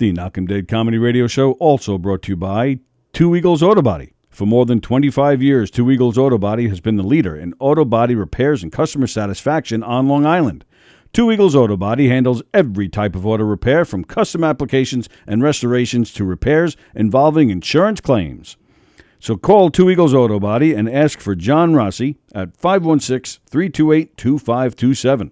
The Knockem Dead Comedy Radio Show also brought to you by Two Eagles Auto Body. For more than 25 years, Two Eagles Auto Body has been the leader in auto body repairs and customer satisfaction on Long Island. Two Eagles Auto Body handles every type of auto repair, from custom applications and restorations to repairs involving insurance claims. So call Two Eagles Auto Body and ask for John Rossi at 516-328-2527.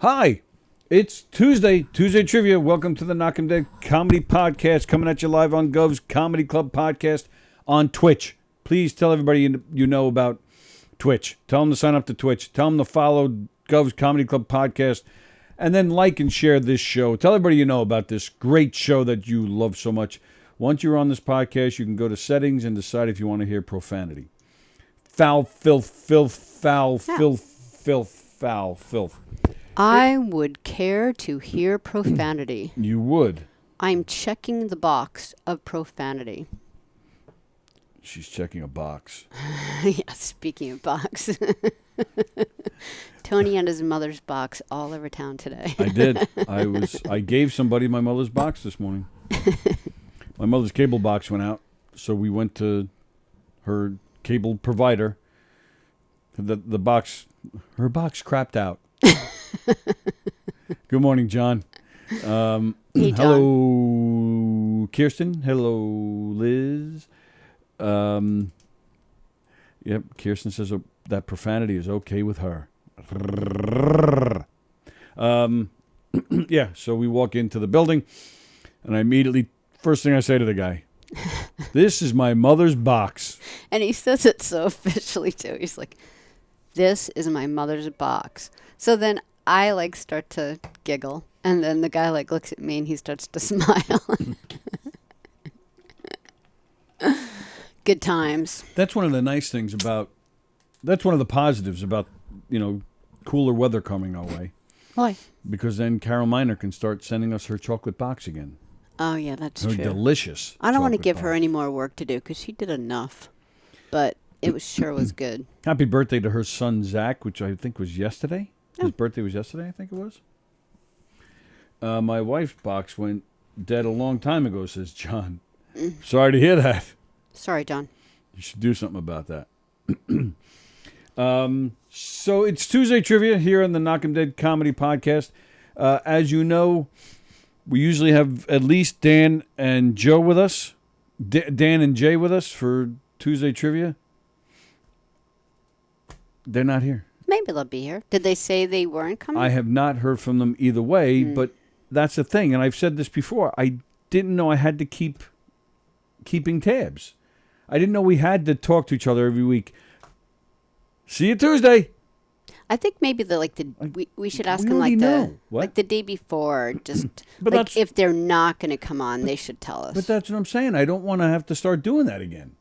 Hi, it's Tuesday Trivia. Welcome to the Knockem Comedy Podcast, coming at you live on Gov's Comedy Club Podcast on Twitch. Please tell everybody you know about Twitch. Tell them to sign up to Twitch. Tell them to follow Gov's Comedy Club Podcast, and then like and share this show. Tell everybody you know about this great show that you love so much. Once you're on this podcast, you can go to settings and decide if you want to hear profanity. Foul, filth, foul, filth, foul, filth. I would care to hear profanity. You would. I'm checking the box of profanity. She's checking a box. Yeah, speaking of box. Tony and his mother's box all over town today. I did. I gave somebody my mother's box this morning. My mother's cable box went out, so we went to her cable provider. Her box crapped out. Good morning, John. Hey, John. Hello, Kirsten. Hello, Liz. Yep, Kirsten says that profanity is okay with her. Yeah, so we walk into the building, and I immediately, first thing I say to the guy, this is my mother's box. And he says it so officially, too. He's like, this is my mother's box. So then I, start to giggle. And then the guy, looks at me and he starts to smile. Good times. That's one of the nice things that's one of the positives about, cooler weather coming our way. Why? Because then Carol Miner can start sending us her chocolate box again. Oh, yeah, that's her true. Delicious. I don't want to give box. her any more work to do because she did enough. But it was good. Happy birthday to her son, Zach, which I think was yesterday. His birthday was yesterday, I think it was. My wife's box went dead a long time ago, says John. Sorry to hear that. Sorry, John. You should do something about that. So it's Tuesday Trivia here on the Knockem Comedy Podcast. As you know, we usually have at least Dan and Joe with us. Dan and Jay with us for Tuesday Trivia. They're not here. Maybe they'll be here. Did they say they weren't coming? I have not heard from them either way, but that's the thing. And I've said this before. I didn't know I had to keeping tabs. I didn't know we had to talk to each other every week. See you Tuesday. I think maybe we should ask them the day before, just if they're not going to come on, they should tell us. But that's what I'm saying. I don't want to have to start doing that again.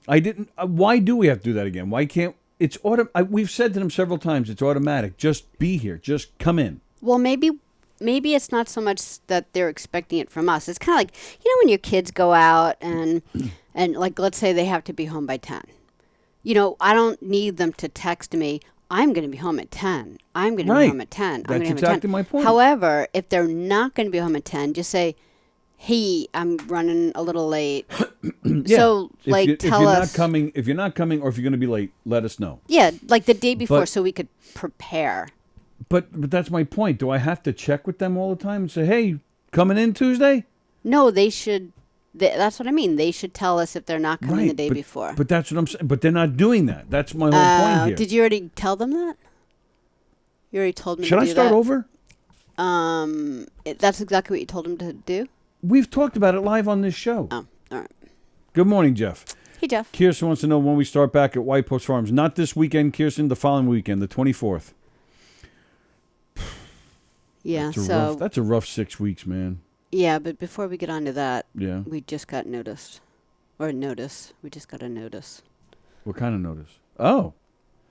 I didn't. Why do we have to do that again? Why can't it's we've said to them several times. It's automatic. Just be here. Just come in. Well, maybe it's not so much that they're expecting it from us. It's kind of like when your kids go out and let's say they have to be home by 10. I don't need them to text me, I'm going to be home at 10. I'm going to be home at 10. That's exactly my point. However, if they're not going to be home at 10, just say, hey, I'm running a little late. Yeah. So, tell us. If you're not coming or if you're going to be late, let us know. Yeah, the day before so we could prepare. But that's my point. Do I have to check with them all the time and say, hey, coming in Tuesday? No, they should. That's what I mean. They should tell us if they're not coming the day before. But that's what I'm saying. But they're not doing that. That's my whole point here. Did you already tell them that? You already told me Should to do that? I start over? That's exactly what you told them to do? We've talked about it live on this show. Oh, all right. Good morning, Jeff. Hey, Jeff. Kirsten wants to know when we start back at White Post Farms. Not this weekend, Kirsten. The following weekend, the 24th. Yeah, that's a rough 6 weeks, man. Yeah, but before we get on to that, yeah, we just got noticed. Or notice. We just got a notice. What kind of notice? Oh.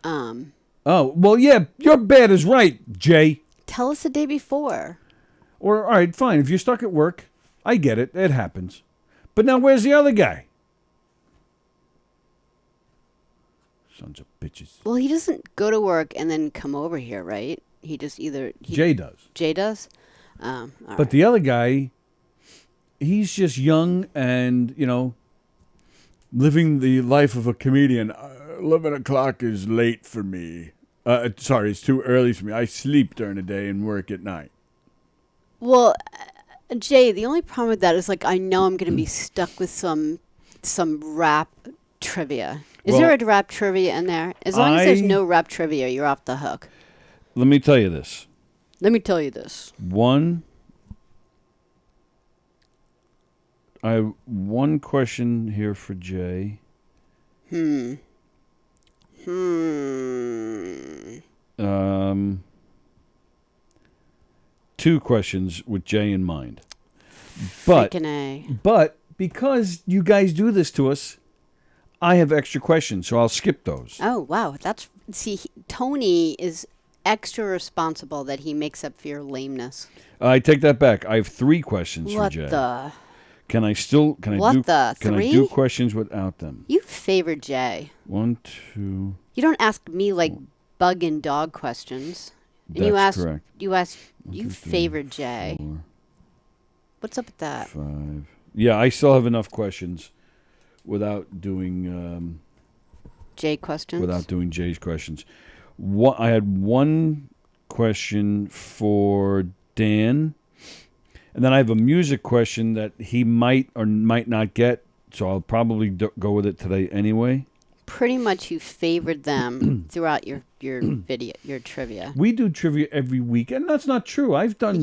Oh, well, yeah, your bad is right, Jay. Tell us the day before. Or, all right, fine. If you're stuck at work, I get it. It happens. But now where's the other guy? Sons of bitches. Well, he doesn't go to work and then come over here, right? He just Jay does. Jay does? But the other guy, he's just young and, living the life of a comedian. 11 o'clock is late for me. Sorry, it's too early for me. I sleep during the day and work at night. Well, Jay, the only problem with that is I know I'm going to be stuck with some rap trivia. Is there a rap trivia in there? As long as there's no rap trivia, you're off the hook. Let me tell you this. Let me tell you this. I have one question here for Jay. Two questions with Jay in mind. Freaking A. But because you guys do this to us, I have extra questions, so I'll skip those. Oh, wow. Tony is extra responsible that he makes up for your lameness. I take that back. I have 3 questions for Jay. What the? Can I do questions without them? You favor Jay. 1, 2. You don't ask me like bug and dog questions. And That's correct. You favor Jay. 4, What's up with that? 5. Yeah, I still have enough questions without doing Jay questions. Without doing Jay's questions. I had one question for Dan, and then I have a music question that he might or might not get, so I'll probably go with it today anyway. Pretty much you favored them throughout your video, your trivia. We do trivia every week, and that's not true. I've done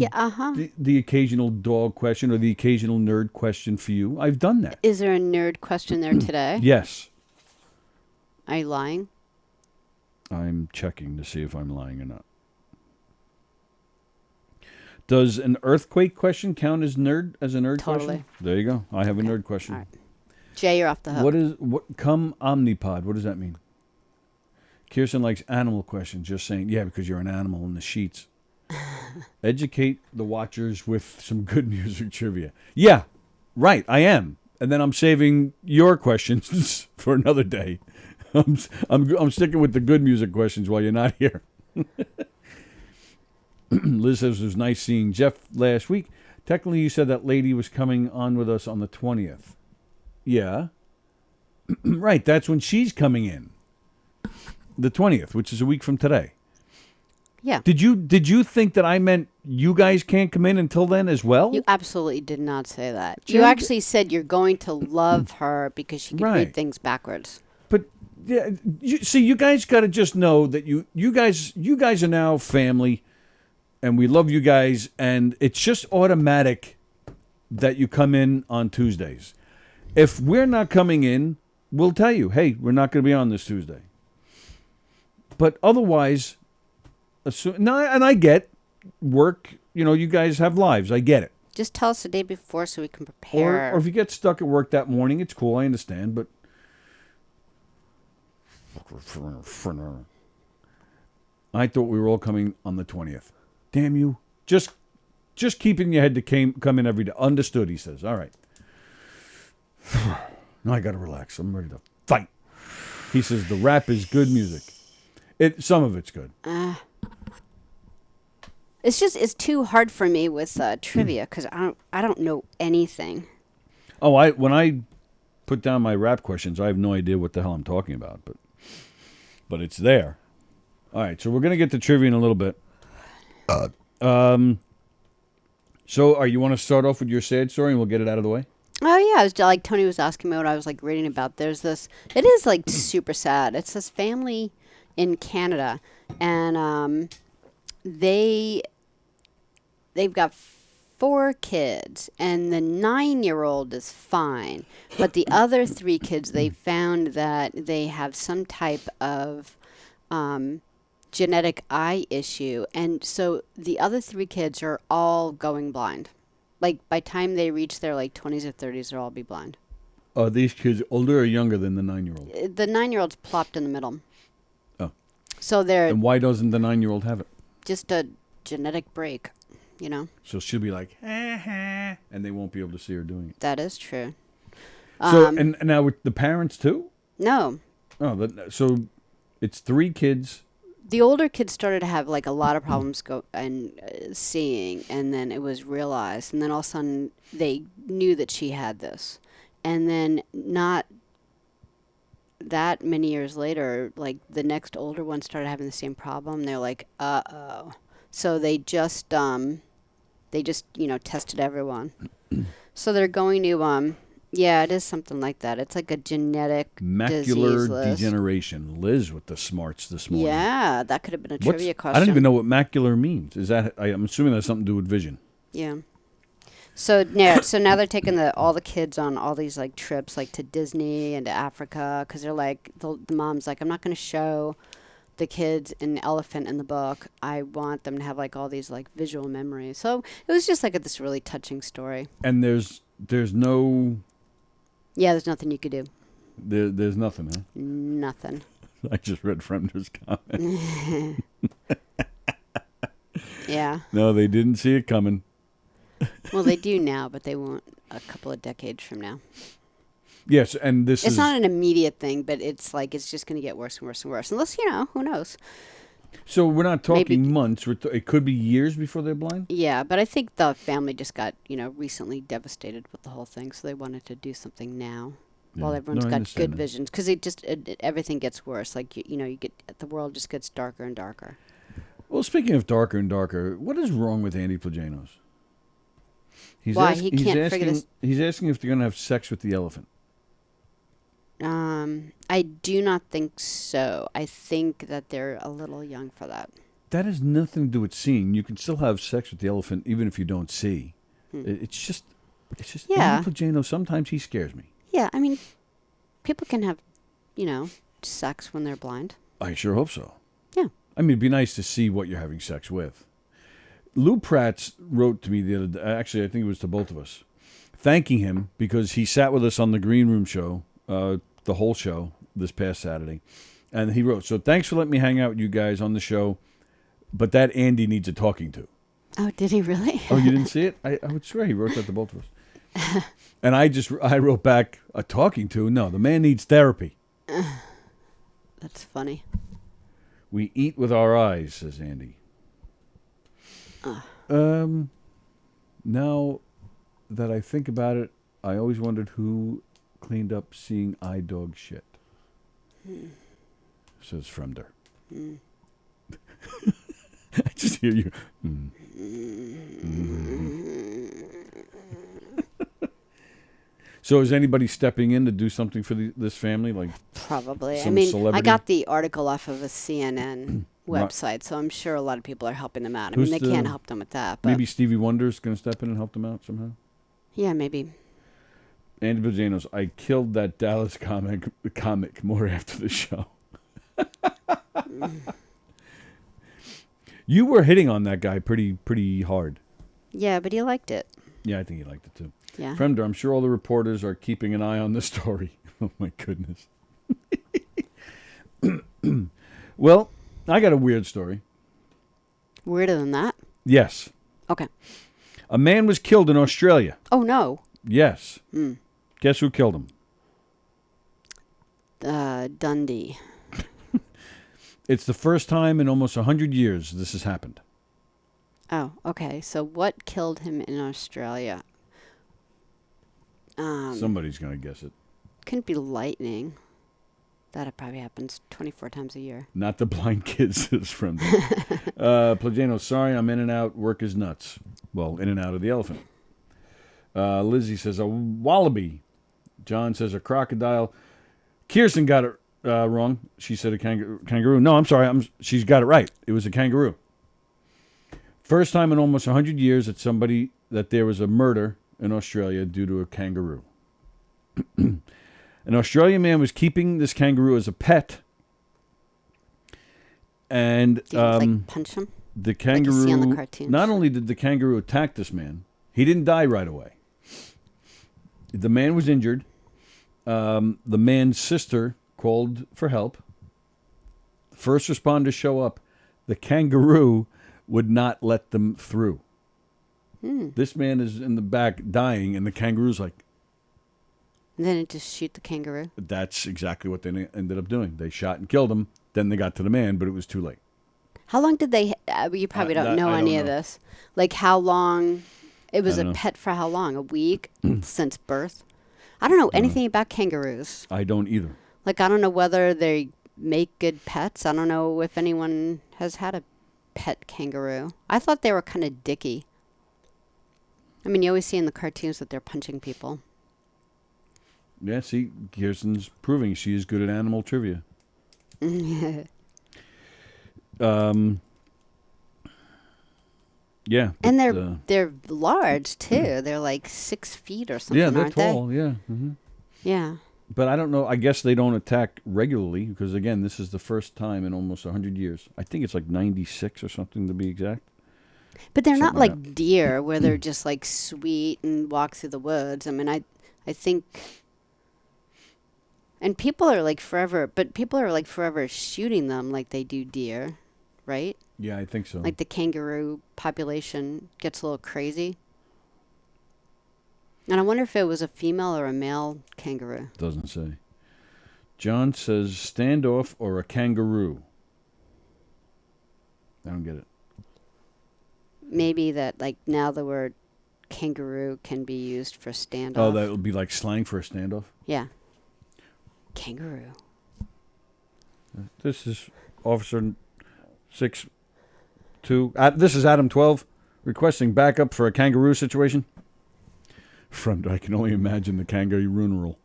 the occasional dog question or the occasional nerd question for you. I've done that. Is there a nerd question there today? Yes. Are you lying? I'm checking to see if I'm lying or not. Does an earthquake question count as a nerd question? There you go. I have a nerd question. All right. Jay, you're off the hook. Come omnipod? What does that mean? Kirsten likes animal questions. Just saying, yeah, because you're an animal in the sheets. Educate the watchers with some good music trivia. Yeah, right. I am, and then I'm saving your questions for another day. I'm sticking with the good music questions while you're not here. Liz says it was nice seeing Jeff last week. Technically, you said that lady was coming on with us on the 20th. Yeah. Right, that's when she's coming in. The 20th, which is a week from today. Yeah. Did you think that I meant you guys can't come in until then as well? You absolutely did not say that. You actually said you're going to love her because she can read things backwards. But yeah, you guys got to just know that you guys are now family, and we love you guys, and it's just automatic that you come in on Tuesdays. If we're not coming in, we'll tell you, hey, we're not going to be on this Tuesday. But otherwise, and I get work, you guys have lives. I get it. Just tell us the day before so we can prepare. Or if you get stuck at work that morning, it's cool. I understand. But I thought we were all coming on the 20th. Damn you. Just keep in your head to come in every day. Understood, he says. All right. Now I got to relax. I'm ready to fight. He says the rap is good music. Some of it's good. It's too hard for me with trivia because I don't know anything. Oh, when I put down my rap questions, I have no idea what the hell I'm talking about, but it's there. All right, so we're gonna get to trivia in a little bit. So, you want to start off with your sad story, and we'll get it out of the way? Oh yeah, it was Tony was asking me what I was reading about. There's this. It is super sad. It's this family in Canada, and they've got 4 kids, and the 9-year-old is fine, but the other 3 kids, they found that they have some type of genetic eye issue, and so the other 3 kids are all going blind. By time they reach their 20s or 30s, they'll all be blind. Are these kids older or younger than the 9-year-old? The 9-year-old's plopped in the middle. Oh. So they're... And why doesn't the 9-year-old have it? Just a genetic break, So she'll be like, and they won't be able to see her doing it. That is true. So, and now with the parents too? No. Oh, so it's 3 kids. The older kids started to have a lot of problems seeing, and then it was realized, and then all of a sudden they knew that she had this, and then not that many years later, the next older one started having the same problem. They're like, uh-oh. So they just tested everyone. So they're going to Yeah, it is something like that. It's like a genetic Macular disease list. degeneration. Liz with the smarts this morning. Yeah, that could have been a What's, trivia question. I don't even know what macular means. Is that? I'm assuming that's something to do with vision. Yeah. So now they're taking all the kids on all these like trips, like to Disney and to Africa, because they're like the mom's like, I'm not going to show the kids an elephant in the book. I want them to have like all these like visual memories. So it was just like this really touching story. And there's no. Yeah, there's nothing you could do. There's nothing, huh? Nothing. I just read Fremder's comment. Yeah. No, they didn't see it coming. Well, they do now, but they won't a couple of decades from now. Yes, and this It's is not an immediate thing, but it's like it's just going to get worse and worse and worse. Unless, who knows? so we're not talking Maybe. months. It could be years before they're blind. Yeah, but I think the family just got, recently devastated with the whole thing, so they wanted to do something now while Yeah. everyone's No, I got understand good that. visions, because everything gets worse. Like you get the world just gets darker and darker. Well, speaking of darker and darker, what is wrong with Andy Plagenos? Why? He can't figure this. He's asking if they're going to have sex with the elephant. I do not think so. I think that they're a little young for that. That has nothing to do with seeing. You can still have sex with the elephant even if you don't see. It's just Yeah. Andy Plagenos. Sometimes he scares me. Yeah, I mean, people can have, sex when they're blind. I sure hope so. Yeah. I mean, it'd be nice to see what you're having sex with. Lou Pratt wrote to me the other day. Actually, I think it was to both of us, thanking him because he sat with us on the Green Room show, the whole show this past Saturday. And he wrote, so thanks for letting me hang out with you guys on the show, but that Andy needs a talking to. Oh, did he really? Oh, you didn't see it? I would swear he wrote that to both of us. And I wrote back, a talking to? No, the man needs therapy. That's funny. We eat with our eyes, says Andy. Now that I think about it, I always wondered who cleaned up seeing eye dog shit. Says Fremder. I just hear you. So is anybody stepping in to do something for this family? Like Probably. I some mean, I celebrity? got the article off of a CNN Right. website, so I'm sure a lot of people are helping them out. I Who's mean, they the- can't help them with that, but maybe Stevie Wonder's going to step in and help them out somehow? yeah, maybe. Andy Bajanos, I killed that Dallas comic more after the show. You were hitting on that guy pretty hard. Yeah, but he liked it. Yeah, I think he liked it too. Yeah. Fremder, I'm sure all the reporters are keeping an eye on the story. Oh, my goodness. Well, I got a weird story. Weirder than that? Yes. Okay. A man was killed in Australia. Oh, no. Yes. Guess who killed him? Dundee. It's the first time in almost 100 years this has happened. Oh, okay. So what killed him in Australia? Somebody's going to guess it. Couldn't be lightning. That probably happens 24 times a year. Not the blind kids, says Fremder. Plagano, sorry, I'm in and out. Work is nuts. Well, in and out of the elephant. Lizzie says a wallaby. John says a crocodile. Kirsten got it wrong. She said a kangaroo. No, I'm sorry. She's got it right. It was a kangaroo. First time in almost 100 years that there was a murder in Australia due to a kangaroo. An Australian man was keeping this kangaroo as a pet. And Did he like punch him? the Like you kangaroo, see on the cartoons. not only did the kangaroo attack this man, he didn't die right away. The man was injured. The man's sister called for help. First responders show up. The kangaroo would not let them through. This man is in the back dying, and the kangaroo's like, And then it just shoot the kangaroo. that's exactly what they ended up doing. They shot and killed him. Then they got to the man, but it was too late. How long did they? You probably don't know I any don't of know. this. Like how long? It was I a don't know. pet for how long? A week since birth. I don't know anything about kangaroos. I don't either. Like I don't know whether they make good pets. I don't know if anyone has had a pet kangaroo. I thought they were kind of dicky. I mean, you always see in the cartoons that they're punching people. Yeah, see, Kirsten's proving she is good at animal trivia. Yeah. And But, they're large too. They're like 6 feet or something, yeah, they're aren't tall. Yeah. Yeah. But I don't know. I guess they don't attack regularly because, again, this is the first time in almost 100 years. I think it's like 96 or something to be exact. But they're not Something like like deer where they're just like sweet and walk through the woods. I mean, I think, and people are like forever shooting them like they do deer, right? Yeah, I think so. Like the kangaroo population gets a little crazy. And I wonder if it was a female or a male kangaroo. Doesn't say. John says standoff or a kangaroo. I don't get it. Maybe that like now the word kangaroo can be used for standoff. Oh, that would be like slang for a standoff? Yeah. Kangaroo. This is Officer 6-2. This is Adam 12 requesting backup for a kangaroo situation. From I can only imagine the kangaroo rule.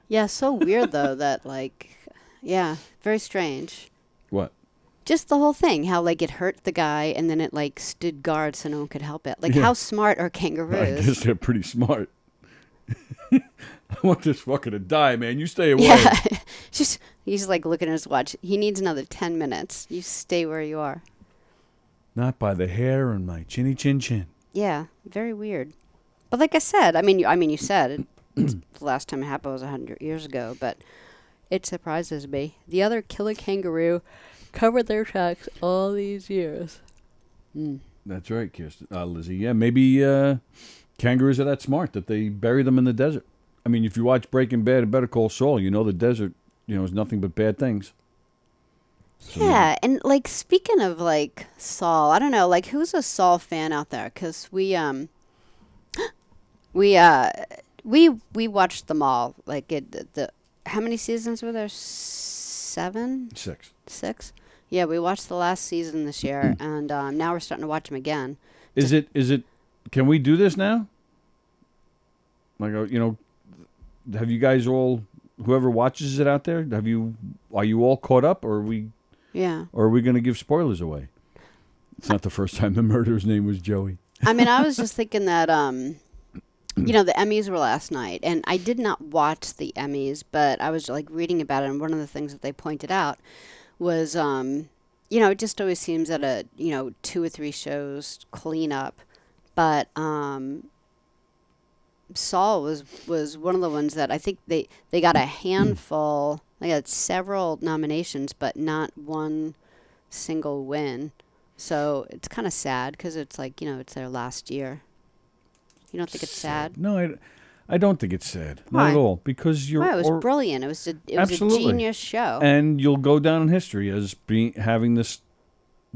Yeah, so weird though that like, yeah, very strange. What? Just the whole thing, how like it hurt the guy and then it like stood guard so no one could help it. Like how smart are kangaroos? I guess they're pretty smart. I want this fucker to die, man. You stay away. Yeah, he's like looking at his watch. He needs another 10 minutes. You stay where you are. Not by the hair on my chinny chin chin. Yeah, very weird. But like I said, you said it, the last time it happened was 100 years ago, but it surprises me. The other killer kangaroo covered their tracks all these years. That's right, Kirsten. Lizzie. Yeah, maybe kangaroos are that smart that they bury them in the desert. I mean, if you watch Breaking Bad and Better Call Saul, you know the desert, is nothing but bad things. So Yeah, and like speaking of like Saul, I don't know, like who's a Saul fan out there? Because we watched them all. Like how many seasons were there? 7? 6. 6? Yeah, we watched the last season this year, and now we're starting to watch them again. Is it? Can we do this now? Like, have you guys all, whoever watches it out there, are you all caught up, or are we? Yeah. Or are we going to give spoilers away? It's not the first time the murderer's name was Joey. I mean, I was just thinking that, the Emmys were last night, and I did not watch the Emmys, but I was like reading about it, and one of the things that they pointed out was, it just always seems that 2 or 3 shows clean up, but Saul was one of the ones that I think they got a handful. They got several nominations, but not one single win. So it's kind of sad because it's like, it's their last year. You don't think it's sad? No, I don't think it's sad. Why? Not at all. Because you're. Why? It was brilliant. It was a genius show. And you'll go down in history as having this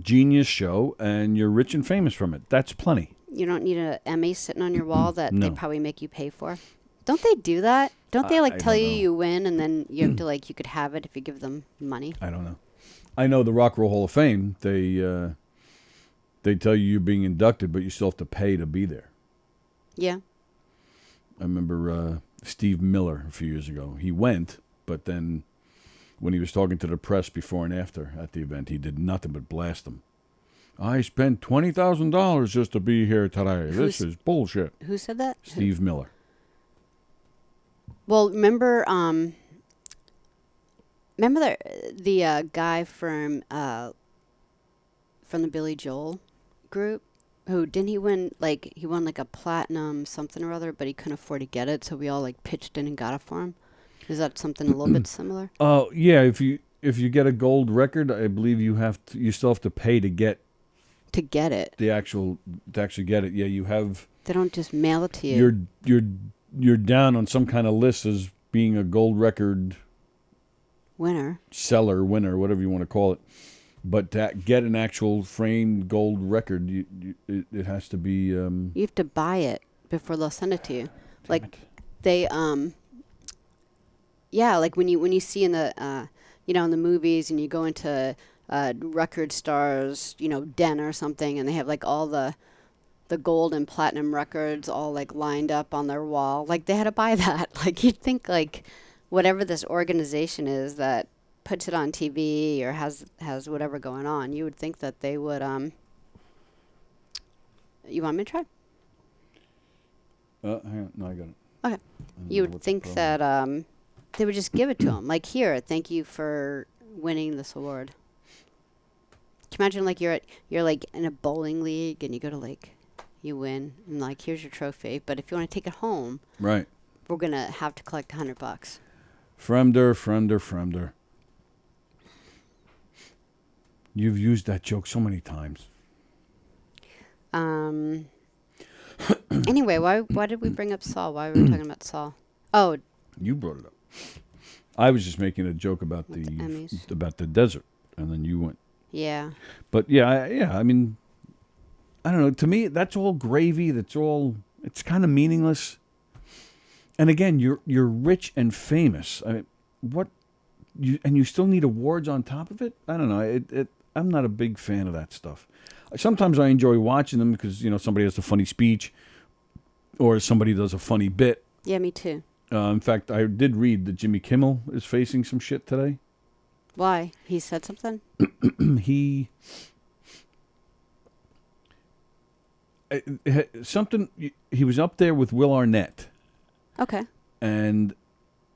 genius show, and you're rich and famous from it. That's plenty. You don't need an Emmy sitting on your wall that No. they probably make you pay for. Don't they do that? Don't they I tell don't you know. you win and then you have to you could have it if you give them money? I don't know. I know the Rock and Roll Hall of Fame. They tell you you're being inducted, but you still have to pay to be there. Yeah. I remember Steve Miller a few years ago. He went, but then when he was talking to the press before and after at the event, he did nothing but blast them. I spent $20,000 just to be here today. This is bullshit. Who said that? Steve Miller. Well, remember the guy from the Billy Joel group who didn't he win he won a platinum something or other, but he couldn't afford to get it, so we all pitched in and got it for him. Is that something a little bit similar? Oh yeah, if you get a gold record, I believe you still have to pay to get it. To actually get it. Yeah, you have. They don't just mail it to you. You're down on some kind of list as being a gold record winner, whatever you want to call it. But to get an actual framed gold record, it has to be. You have to buy it before they'll send it to you. They yeah, when you see in the in the movies and you go into Record Stars den or something, and they have all the the gold and platinum records all like lined up on their wall. Like they had to buy that. Like you'd think like whatever this organization is that puts it on TV or has whatever going on, you would think that they would you want me to try? Hang on. No, I got it. Okay. You would think that they would just give it to them. Like, here, thank you for winning this award. Can you imagine, like, you're like in a bowling league and you go to like, you win and like, here's your trophy. But if you want to take it home, Right. we're gonna have to collect $100. Fremder. You've used that joke so many times. Anyway, why did we bring up Saul? Why were we talking about Saul? Oh, You brought it up. I was just making a joke about With the Emmys. about the desert, and then you went. yeah. But yeah, I mean, I don't know. To me, that's all gravy. It's kind of meaningless. And again, you're rich and famous. I mean, you still need awards on top of it? I don't know. I'm not a big fan of that stuff. Sometimes I enjoy watching them because somebody has a funny speech, or somebody does a funny bit. Yeah, me too. In fact, I did read that Jimmy Kimmel is facing some shit today. Why? He said something? He was up there with Will Arnett, Okay. and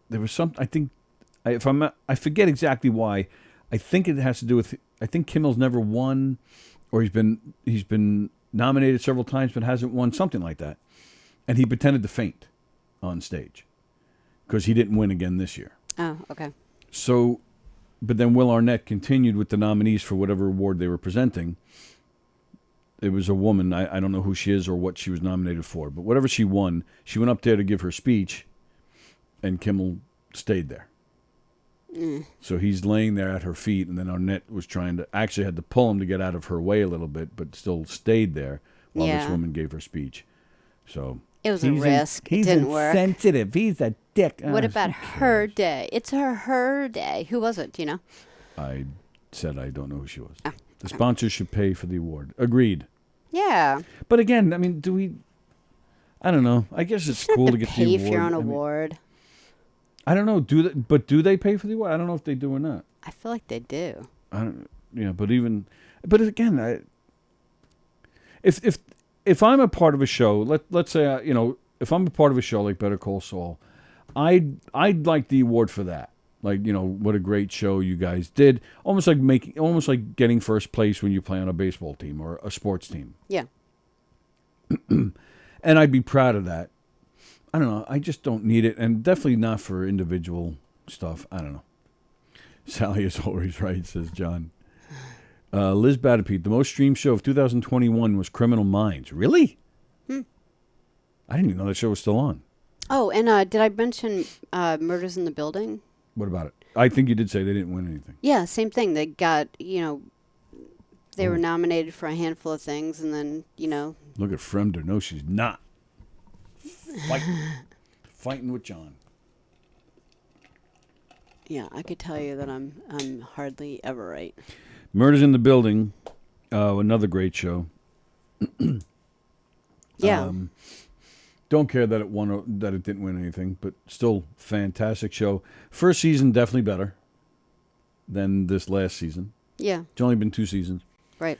there was some. I think I forget exactly why. I think it has to do with. I think Kimmel's never won, or he's been nominated several times but hasn't won, something like that. And he pretended to faint on stage because he didn't win again this year. Oh, okay. So, but then Will Arnett continued with the nominees for whatever award they were presenting. It was a woman. I don't know who she is or what she was nominated for, but whatever she won, she went up there to give her speech, and Kimmel stayed there. So he's laying there at her feet, and then Arnett was actually had to pull him to get out of her way a little bit, but still stayed there while this woman gave her speech. So it was a risk. It didn't work. He's insensitive. He's a dick. What about her day? It's her day. Who was it? Do you know? I said I don't know who she was. Oh, the sponsors should pay for the award. Agreed. Yeah. But again, I mean, do we? I don't know. I guess it's cool to get the award. Pay for your own award. I don't know. Do they pay for the award? I don't know if they do or not. I feel like they do. I don't. Yeah, but again, if I'm a part of a show, let's say if I'm a part of a show like Better Call Saul, I'd like the award for that. Like, what a great show you guys did. Almost like getting first place when you play on a baseball team or a sports team. Yeah. And I'd be proud of that. I don't know. I just don't need it, and definitely not for individual stuff. I don't know. Sallie is always right, says John. Liz Batterpeat, the most streamed show of 2021 was Criminal Minds. Really? I didn't even know that show was still on. Oh, and did I mention Murders in the Building? What about it? I think you did say they didn't win anything. Yeah, same thing. They got, they were nominated for a handful of things, and then, Look at Fremder. No, she's not. Fighting with John. Yeah, I could tell you that I'm hardly ever right. Murders in the Building, another great show. Yeah. Don't care that it didn't win anything, but still fantastic show. First season definitely better than this last season. Yeah. It's only been 2 seasons. Right.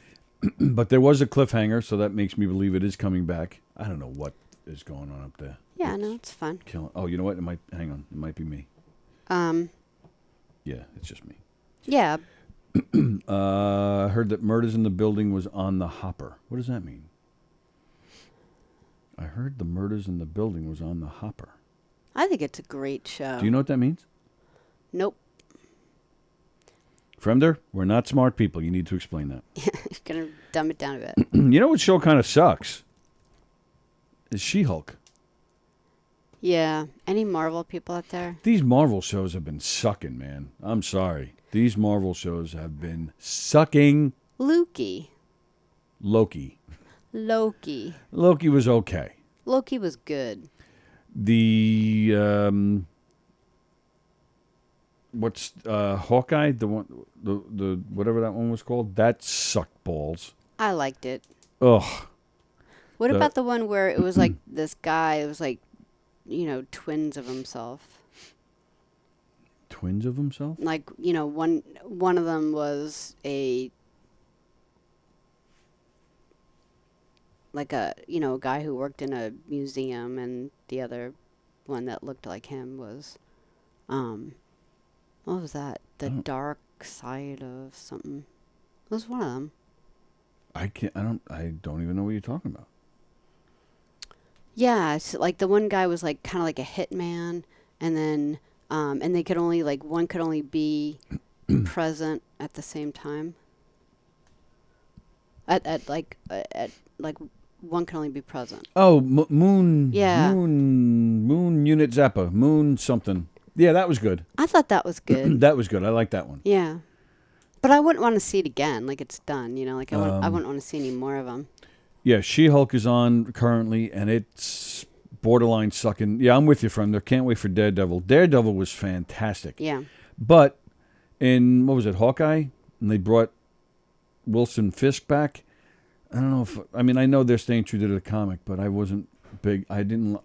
But there was a cliffhanger, so that makes me believe it is coming back. I don't know what is going on up there. Yeah, no, it's fun. Oh, you know what? Hang on. It might be me. Yeah, it's just me. Yeah. I heard that Murders in the Building was on the hopper. What does that mean? I heard the Murders in the Building was on the hopper. I think it's a great show. Do you know what that means? Nope. Fremder, we're not smart people. You need to explain that. Gonna dumb it down a bit. You know what show kind of sucks? Is She-Hulk. Yeah. Any Marvel people out there? These Marvel shows have been sucking, man. I'm sorry. These Marvel shows have been sucking. Loki. Loki was okay. Loki was good. The what's Hawkeye? The one, the whatever that one was called. That sucked balls. I liked it. Ugh. What about the one where it was like this guy? It was like, twins of himself. Twins of himself? Like, one of them was a guy who worked in a museum, and the other one that looked like him was, what was that? The dark side of something. It was one of them. I don't even know what you're talking about. Yeah, it's like the one guy was like kind of like a hitman, and then, and they could only, like, one could only be present at the same time. At one can only be present. Oh, Moon. Yeah. Moon Unit Zappa. Moon something. Yeah, that was good. I thought that was good. That was good. I like that one. Yeah. But I wouldn't want to see it again. Like, it's done, Like, I wouldn't want to see any more of them. Yeah, She-Hulk is on currently, and it's borderline sucking. Yeah, I'm with you, friend. I can't wait for Daredevil. Daredevil was fantastic. Yeah. But in, what was it, Hawkeye? And they brought Wilson Fisk back. I don't know if, I know they're staying true to the comic, but I wasn't big. I'm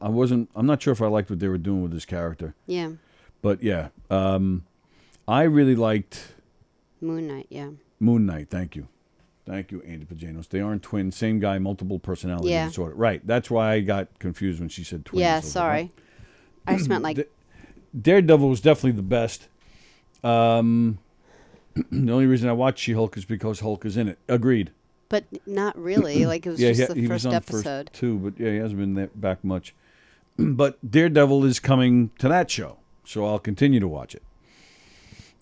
not sure if I liked what they were doing with this character. Yeah. But yeah, I really liked Moon Knight, yeah. Moon Knight, thank you. Thank you, Andy Pajanos. They aren't twins. Same guy, multiple personality disorder. Right. That's why I got confused when she said twins. Yeah, sorry. I just meant like... Daredevil was definitely the best. The only reason I watched She-Hulk is because Hulk is in it. Agreed. But not really. Like, it was just the first episode. First two, but yeah, he hasn't been back much. But Daredevil is coming to that show, so I'll continue to watch it.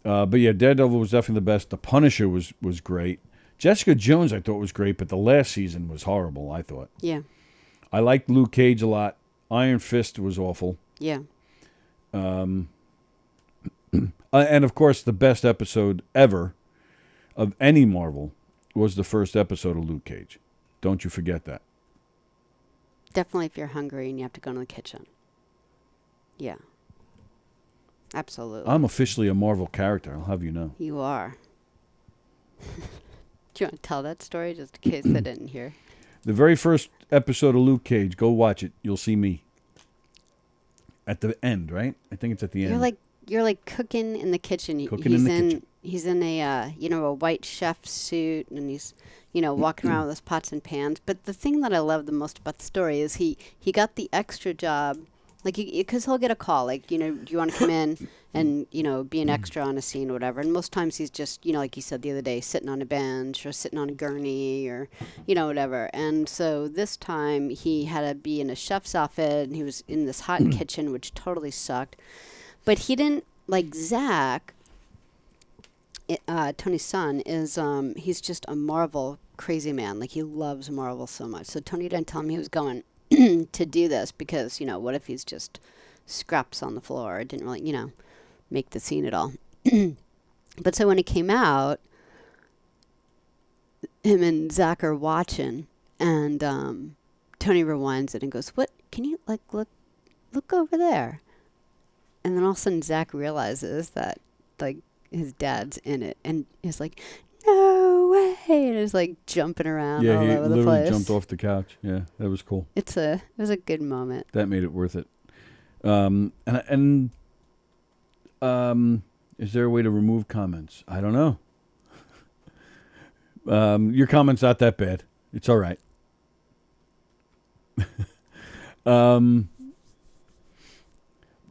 But yeah, Daredevil was definitely the best. The Punisher was great. Jessica Jones I thought was great, but the last season was horrible, I thought. Yeah. I liked Luke Cage a lot. Iron Fist was awful. Yeah. And of course, the best episode ever of any Marvel was the first episode of Luke Cage. Don't you forget that. Definitely if you're hungry and you have to go to the kitchen. Yeah. Absolutely. I'm officially a Marvel character, I'll have you know. You are. Do you want to tell that story just in case I didn't hear? The very first episode of Luke Cage, go watch it. You'll see me. At the end, right? I think it's at the end. You're like cooking in the kitchen. Kitchen. He's in a a white chef suit, and he's walking around with his pots and pans. But the thing that I love the most about the story is he got the extra job, like, because he'll get a call, like, do you want to come in and be an extra on a scene or whatever. And most times he's just like you said the other day, sitting on a bench or sitting on a gurney or whatever. And so this time he had to be in a chef's outfit, and he was in this hot kitchen, which totally sucked. But he didn't, like Zach, Tony's son, is he's just a Marvel crazy man. Like, he loves Marvel so much. So Tony didn't tell him he was going to do this because, what if he's just scraps on the floor? It didn't really, make the scene at all. But so when it came out, him and Zach are watching, and Tony rewinds it and goes, "What? Can you, like, look over there?" And then all of a sudden Zach realizes that, like, his dad's in it, and he's like, "No way!" And he's like jumping around all over the place. Yeah, he literally jumped off the couch. Yeah, that was cool. It was a good moment. That made it worth it. Is there a way to remove comments? I don't know. Your comment's not that bad. It's all right.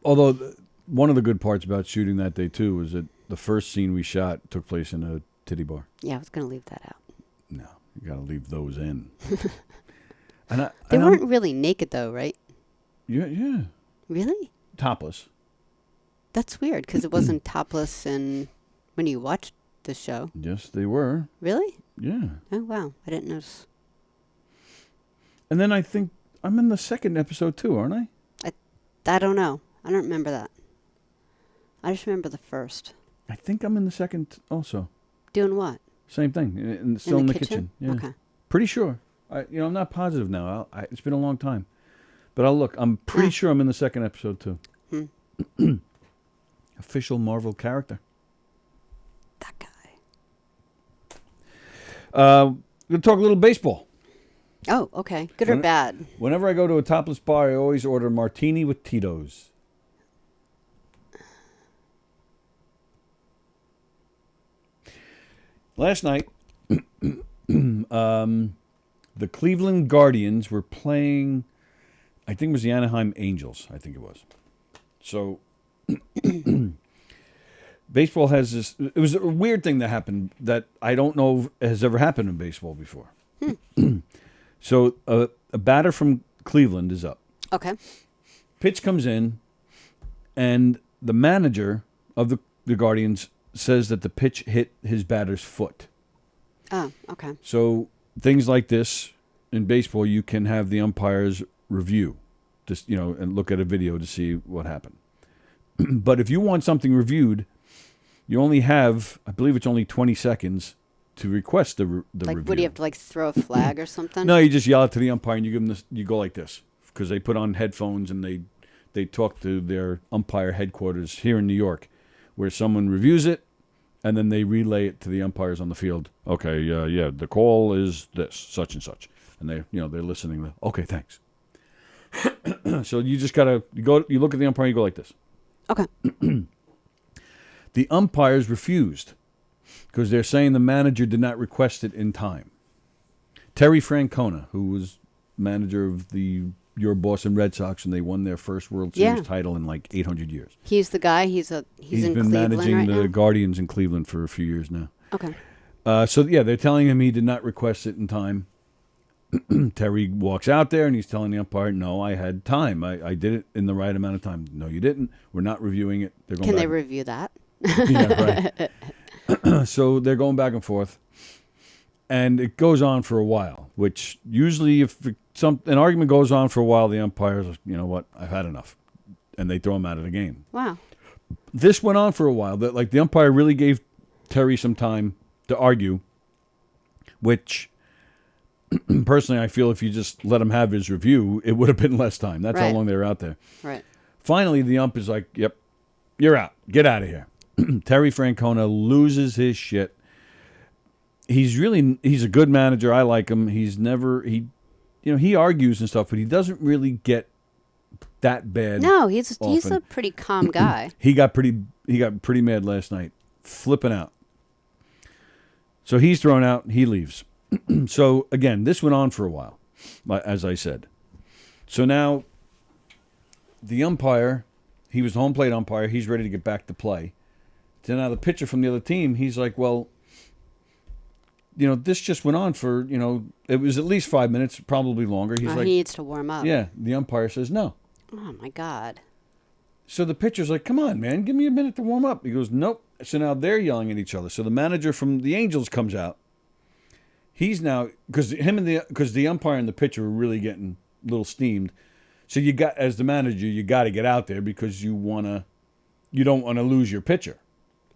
Although one of the good parts about shooting that day too was that the first scene we shot took place in a titty bar. Yeah, I was going to leave that out. No, you got to leave those in. They weren't really naked though, right? Yeah. Really? Topless. That's weird because it wasn't topless when you watched the show. Yes, they were. Really? Yeah. Oh, wow. I didn't notice. And then I think I'm in the second episode too, aren't I? I don't know. I don't remember that. I just remember the first. I think I'm in the second also. Doing what? Same thing. Still in the kitchen. Yeah. Okay. Pretty sure. I'm not positive now. It's been a long time. But I'll look. I'm pretty sure I'm in the second episode too. Official Marvel character. That guy. We'll talk a little baseball. Oh, okay. Good or bad? Whenever I go to a topless bar, I always order martini with Tito's. Last night, the Cleveland Guardians were playing, I think it was the Anaheim Angels, I think it was. So, baseball has this, it was a weird thing that happened that I don't know has ever happened in baseball before. So, a batter from Cleveland is up. Okay. Pitch comes in, and the manager of the Guardians says that the pitch hit his batter's foot. Oh, okay. So things like this in baseball, you can have the umpires review, just and look at a video to see what happened. But if you want something reviewed, you only have, I believe it's only 20 seconds to request the review. What do you have to throw a flag or something? No, you just yell it to the umpire and you give them this. You go like this because they put on headphones and they talk to their umpire headquarters here in New York, where someone reviews it. And then they relay it to the umpires on the field. Okay, yeah, the call is this, such and such, and they're listening. Okay, thanks. So you just gotta you look at the umpire, you go like this. Okay. The umpires refused because they're saying the manager did not request it in time. Terry Francona, who was manager of your Boston Red Sox, and they won their first World Series title in like 800 years. He's the guy. He's in been Cleveland managing right the now? Guardians in Cleveland for a few years now. Okay. So they're telling him he did not request it in time. Terry walks out there and he's telling the umpire, "No, I had time. I did it in the right amount of time." "No, you didn't. We're not reviewing it." They're going Can back. they review that? Yeah, right. So they're going back and forth, and it goes on for a while. Which usually, if an argument goes on for a while, the umpires, you know what, I've had enough, and they throw him out of the game. Wow. This went on for a while. That the umpire really gave Terry some time to argue, which personally I feel if you just let him have his review, it would have been less time. That's how long they were out there. Right. Finally, the ump is like, "Yep, you're out. Get out of here." Terry Francona loses his shit. He's a good manager. I like him. He argues and stuff, but he doesn't really get that bad. No, he's often. a pretty calm guy. He got pretty mad last night, flipping out. So he's thrown out. He leaves. So again, this went on for a while, as I said. So now the umpire, he was the home plate umpire. He's ready to get back to play. So now the pitcher from the other team, he's like, "Well, this just went on for, it was at least 5 minutes, probably longer." He's like, he needs to warm up. Yeah. The umpire says no. Oh, my God. So the pitcher's like, "Come on, man, give me a minute to warm up." He goes, "Nope." So now they're yelling at each other. So the manager from the Angels comes out. He's now, because the umpire and the pitcher were really getting a little steamed. So as the manager, you got to get out there because you don't want to lose your pitcher.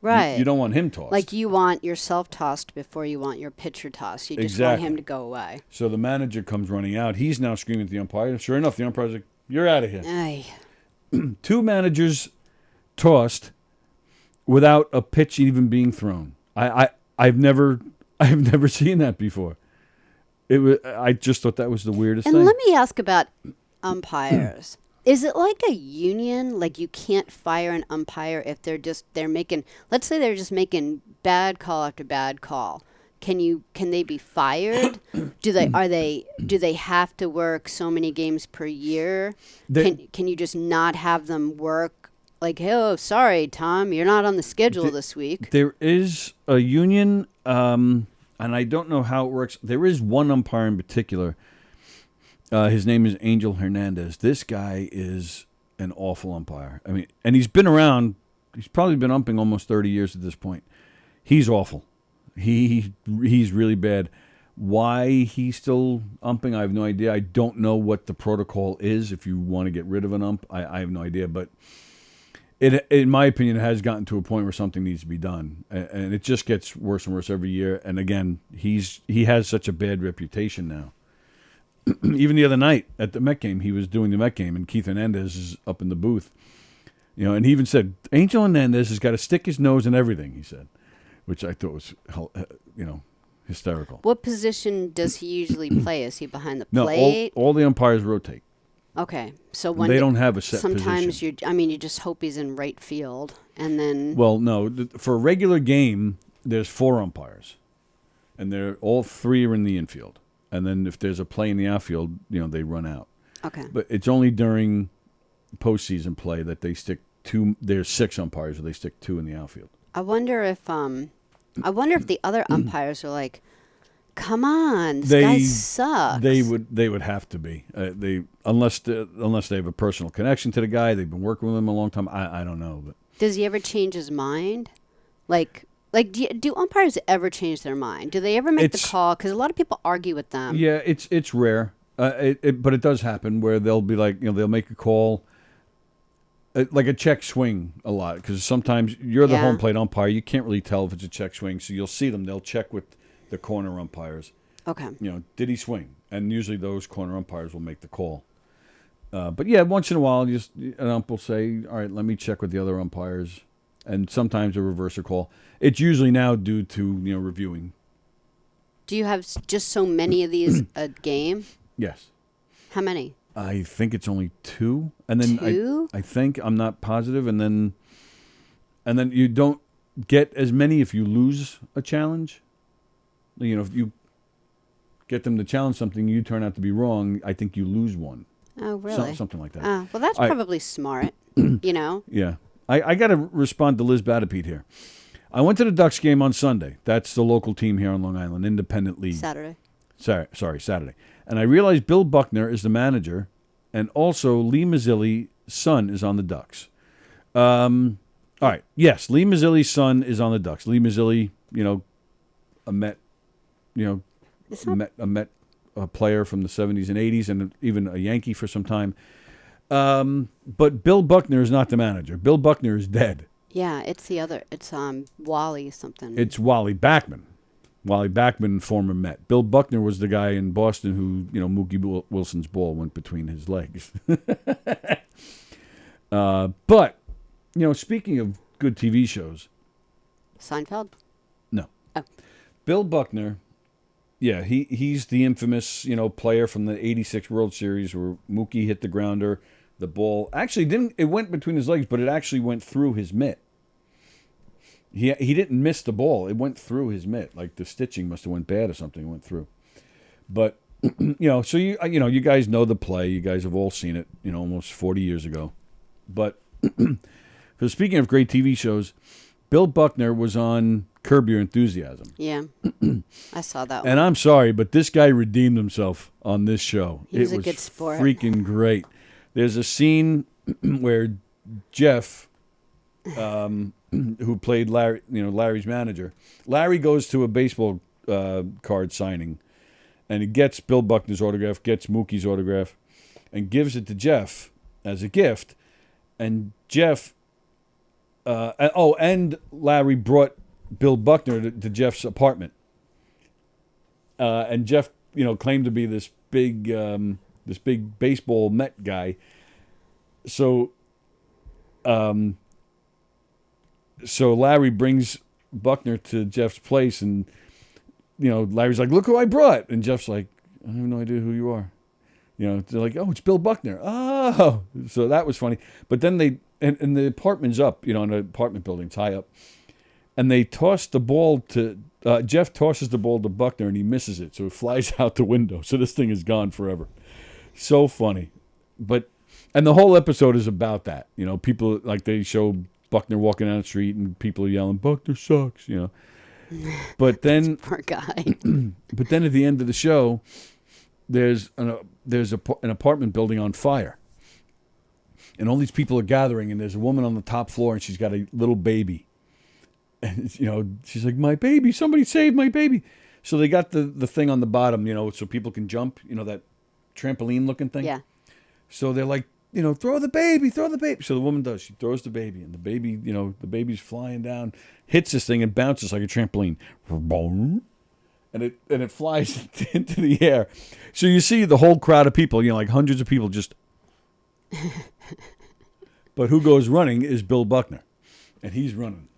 Right. You don't want him tossed. Like you want yourself tossed before you want your pitcher tossed. You just want him to go away. So the manager comes running out. He's now screaming at the umpire. And sure enough, the umpire's like, "You're out of here." Aye. 2 managers tossed without a pitch even being thrown. I've never seen that before. I just thought that was the weirdest thing. And let me ask about umpires. Is it like a union? Like you can't fire an umpire if they're making, let's say they're just making bad call after bad call. Can they be fired? Do they have to work so many games per year? Can you just not have them work? Like, "Hey, oh, sorry, Tom, you're not on the schedule this week." There is a union, and I don't know how it works. There is one umpire in particular. His name is Angel Hernandez. This guy is an awful umpire. I mean, and he's been around. He's probably been umping almost 30 years at this point. He's awful. He's really bad. Why he's still umping, I have no idea. I don't know what the protocol is if you want to get rid of an ump. I have no idea, but it, in my opinion, it has gotten to a point where something needs to be done, and it just gets worse and worse every year. And again, he has such a bad reputation now. Even the other night at the Met game, he was doing the Met game, and Keith Hernandez is up in the booth. And he even said, "Angel Hernandez has got to stick his nose in everything," he said, which I thought was, hysterical. What position does he usually play? Is he behind the No, plate? all the umpires rotate. Okay, so And they don't have a set sometimes position. you just hope he's in right field, and then Well, no, for a regular game, there's 4 umpires, and they're all 3 are in the infield. And then if there's a play in the outfield, they run out. okay. But it's only during postseason play that they stick 2. There's 6 umpires, or they stick 2 in the outfield. I wonder if the other umpires are like, "Come on, this guy sucks." They would have to be. Unless they have a personal connection to the guy, they've been working with him a long time. I don't know, but Does he ever change his mind? Like do umpires ever change their mind? Do they ever make the call? Because a lot of people argue with them. Yeah, it's rare. But it does happen where they'll be like, they'll make a call, like a check swing a lot, because sometimes you're the home plate umpire. You can't really tell if it's a check swing, so you'll see them. They'll check with the corner umpires. Okay. Did he swing? And usually those corner umpires will make the call. But yeah, once in a while, an ump will say, "All right, let me check with the other umpires," and sometimes a reverse call. It's usually now due to reviewing. Do you have just so many of these a game? Yes. How many? I think it's only 2, and then 2? I think, I'm not positive, and then you don't get as many if you lose a challenge. If you get them to challenge something, you turn out to be wrong. I think you lose one. Oh, really? Something like that. Well, that's probably smart. Yeah, I got to respond to Liz Batapete here. I went to the Ducks game on Sunday. That's the local team here on Long Island, independent league. Saturday. Sorry, Saturday. And I realized Bill Buckner is the manager, and also Lee Mazzilli's son is on the Ducks. All right. Yes, Lee Mazzilli's son is on the Ducks. Lee Mazzilli, a Met, a player from the 70s and 80s, and even a Yankee for some time. But Bill Buckner is not the manager. Bill Buckner is dead. Yeah, it's the other. It's Wally something. It's Wally Backman. Wally Backman, former Met. Bill Buckner was the guy in Boston who, Mookie Wilson's ball went between his legs. But, speaking of good TV shows. Seinfeld? No. Oh. Bill Bill Buckner, yeah, he's the infamous, player from the 86 World Series where Mookie hit the grounder. The ball actually it went between his legs, but it actually went through his mitt. He didn't miss the ball. It went through his mitt. Like the stitching must have went bad or something. It went through. But, so you guys know the play. You guys have all seen it, almost 40 years ago. But for speaking of great TV shows, Bill Buckner was on Curb Your Enthusiasm. Yeah. I saw that one. And I'm sorry, but this guy redeemed himself on this show. He was a good sport. Freaking great. There's a scene where Jeff, who played Larry, Larry's manager, Larry goes to a baseball card signing, and he gets Bill Buckner's autograph, gets Mookie's autograph, and gives it to Jeff as a gift. And Jeff, and Larry brought Bill Buckner to Jeff's apartment, and Jeff, claimed to be this big baseball Met guy. So Larry brings Buckner to Jeff's place, and Larry's like, "Look who I brought," and Jeff's like, "I have no idea who you are." They're like, "Oh, it's Bill Buckner." Oh, so that was funny. But then and the apartment's up, in an apartment building, it's high up, and they toss the ball to Jeff tosses the ball to Buckner, and he misses it, so it flies out the window. So this thing is gone forever. So funny, and the whole episode is about that. People, like, they show Buckner walking down the street and people are yelling, "Buckner sucks," But then poor guy. But then at the end of the show, there's an apartment building on fire, and all these people are gathering, and there's a woman on the top floor, and she's got a little baby, and she's like, "My baby! Somebody save my baby!" So they got the thing on the bottom, so people can jump, that trampoline looking thing. Yeah. So they're like, throw the baby. So the woman does. She throws the baby, and the baby, the baby's flying down, hits this thing and bounces like a trampoline. Boom. And it flies into the air. So you see the whole crowd of people, like hundreds of people just. But who goes running is Bill Buckner. And he's running.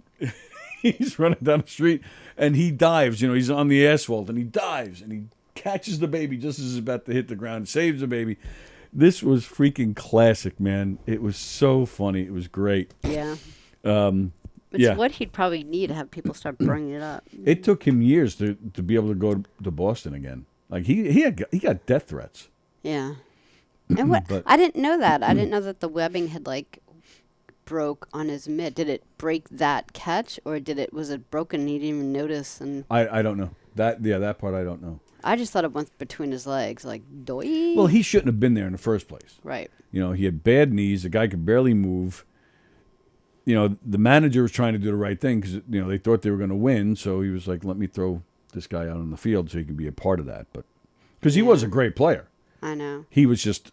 he's running down the street and he dives. He's on the asphalt and he dives and he catches the baby just as it's about to hit the ground, saves the baby. This was freaking classic, man. It was so funny. It was great. Yeah. It's what he'd probably need to have people start bringing it up. It took him years to be able to go to Boston again. Like he got death threats. Yeah. And I didn't know that. I didn't know that the webbing had broke on his mitt. Did it break that catch, or was it broken and he didn't even notice? And I don't know that part I don't know. I just thought it went between his legs, like doy. Well, he shouldn't have been there in the first place. Right. He had bad knees. The guy could barely move. The manager was trying to do the right thing because they thought they were going to win. So he was like, "Let me throw this guy out on the field so he can be a part of that." But because he was a great player. I know. He was just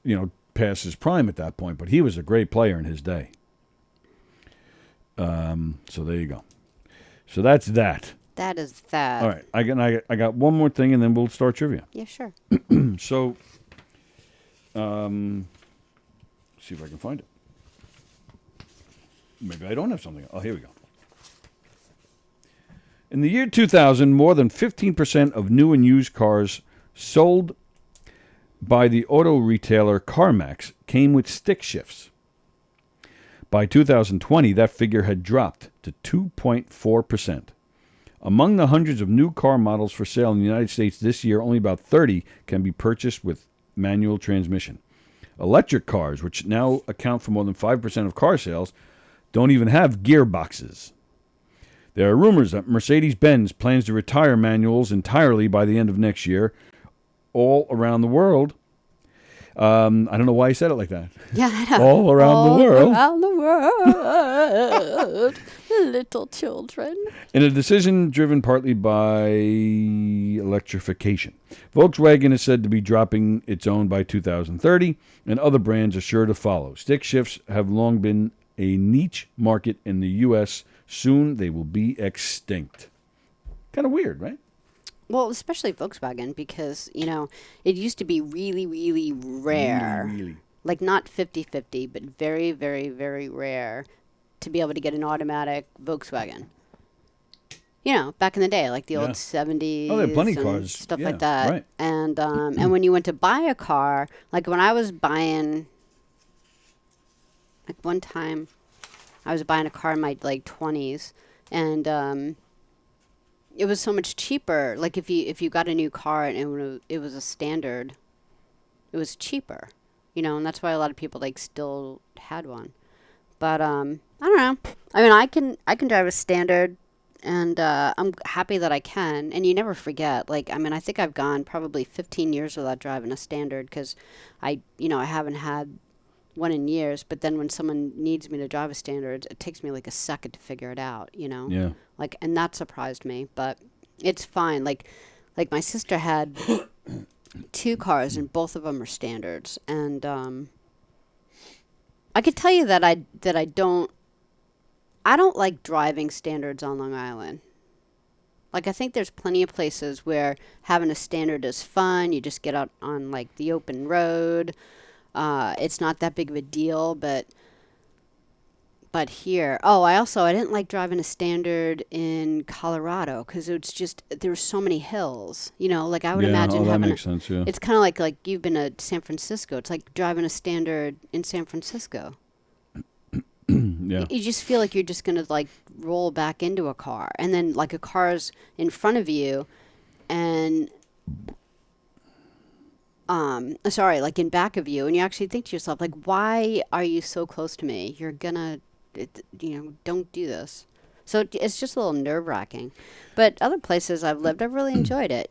past his prime at that point, but he was a great player in his day. So there you go. So that's that. That is that. All right, I got one more thing, and then we'll start trivia. Yeah, sure. So, see if I can find it. Maybe I don't have something. Oh, here we go. In the year 2000, more than 15% of new and used cars sold by the auto retailer CarMax came with stick shifts. By 2020, that figure had dropped to 2.4%. Among the hundreds of new car models for sale in the United States this year, only about 30 can be purchased with manual transmission. Electric cars, which now account for more than 5% of car sales, don't even have gearboxes. There are rumors that Mercedes-Benz plans to retire manuals entirely by the end of next year, all around the world. I don't know why he said it like that. Yeah, I know. All around the world. All around the world. Little children. In a decision driven partly by electrification. Volkswagen is said to be dropping its own by 2030, and other brands are sure to follow. Stick shifts have long been a niche market in the U.S. Soon they will be extinct. Kind of weird, right? Well, especially Volkswagen, because, it used to be really, really rare. Really. Like not 50-50, but very, very, very rare to be able to get an automatic Volkswagen. Back in the day, like the old 70s. Oh, there are plenty of and cars. stuff Yeah, like that. right. And when you went to buy a car, like when I was buying, like one time I was buying a car in my 20s, and it was so much cheaper. Like if you got a new car and it was a standard, it was cheaper, and that's why a lot of people still had one. But I don't know. I mean, I can drive a standard, and I'm happy that I can. And you never forget. I think I've gone probably 15 years without driving a standard because I haven't had one in years. But then when someone needs me to drive a standard, it takes me a second to figure it out. Yeah. And that surprised me, but it's fine. Like my sister had 2 cars, and both of them are standards. And I could tell you that I don't like driving standards on Long Island. I think there's plenty of places where having a standard is fun. You just get out on the open road. It's not that big of a deal, but here, I didn't like driving a standard in Colorado because it's just there's so many hills. I would imagine that having. makes sense. Yeah. It's kind of like you've been to San Francisco. It's like driving a standard in San Francisco. Yeah. You just feel like you're just gonna roll back into a car, and then a car's in front of you, and in back of you, and you actually think to yourself, why are you so close to me? You're gonna, don't do this. So it's just a little nerve-wracking. But other places I've lived, I've really enjoyed it,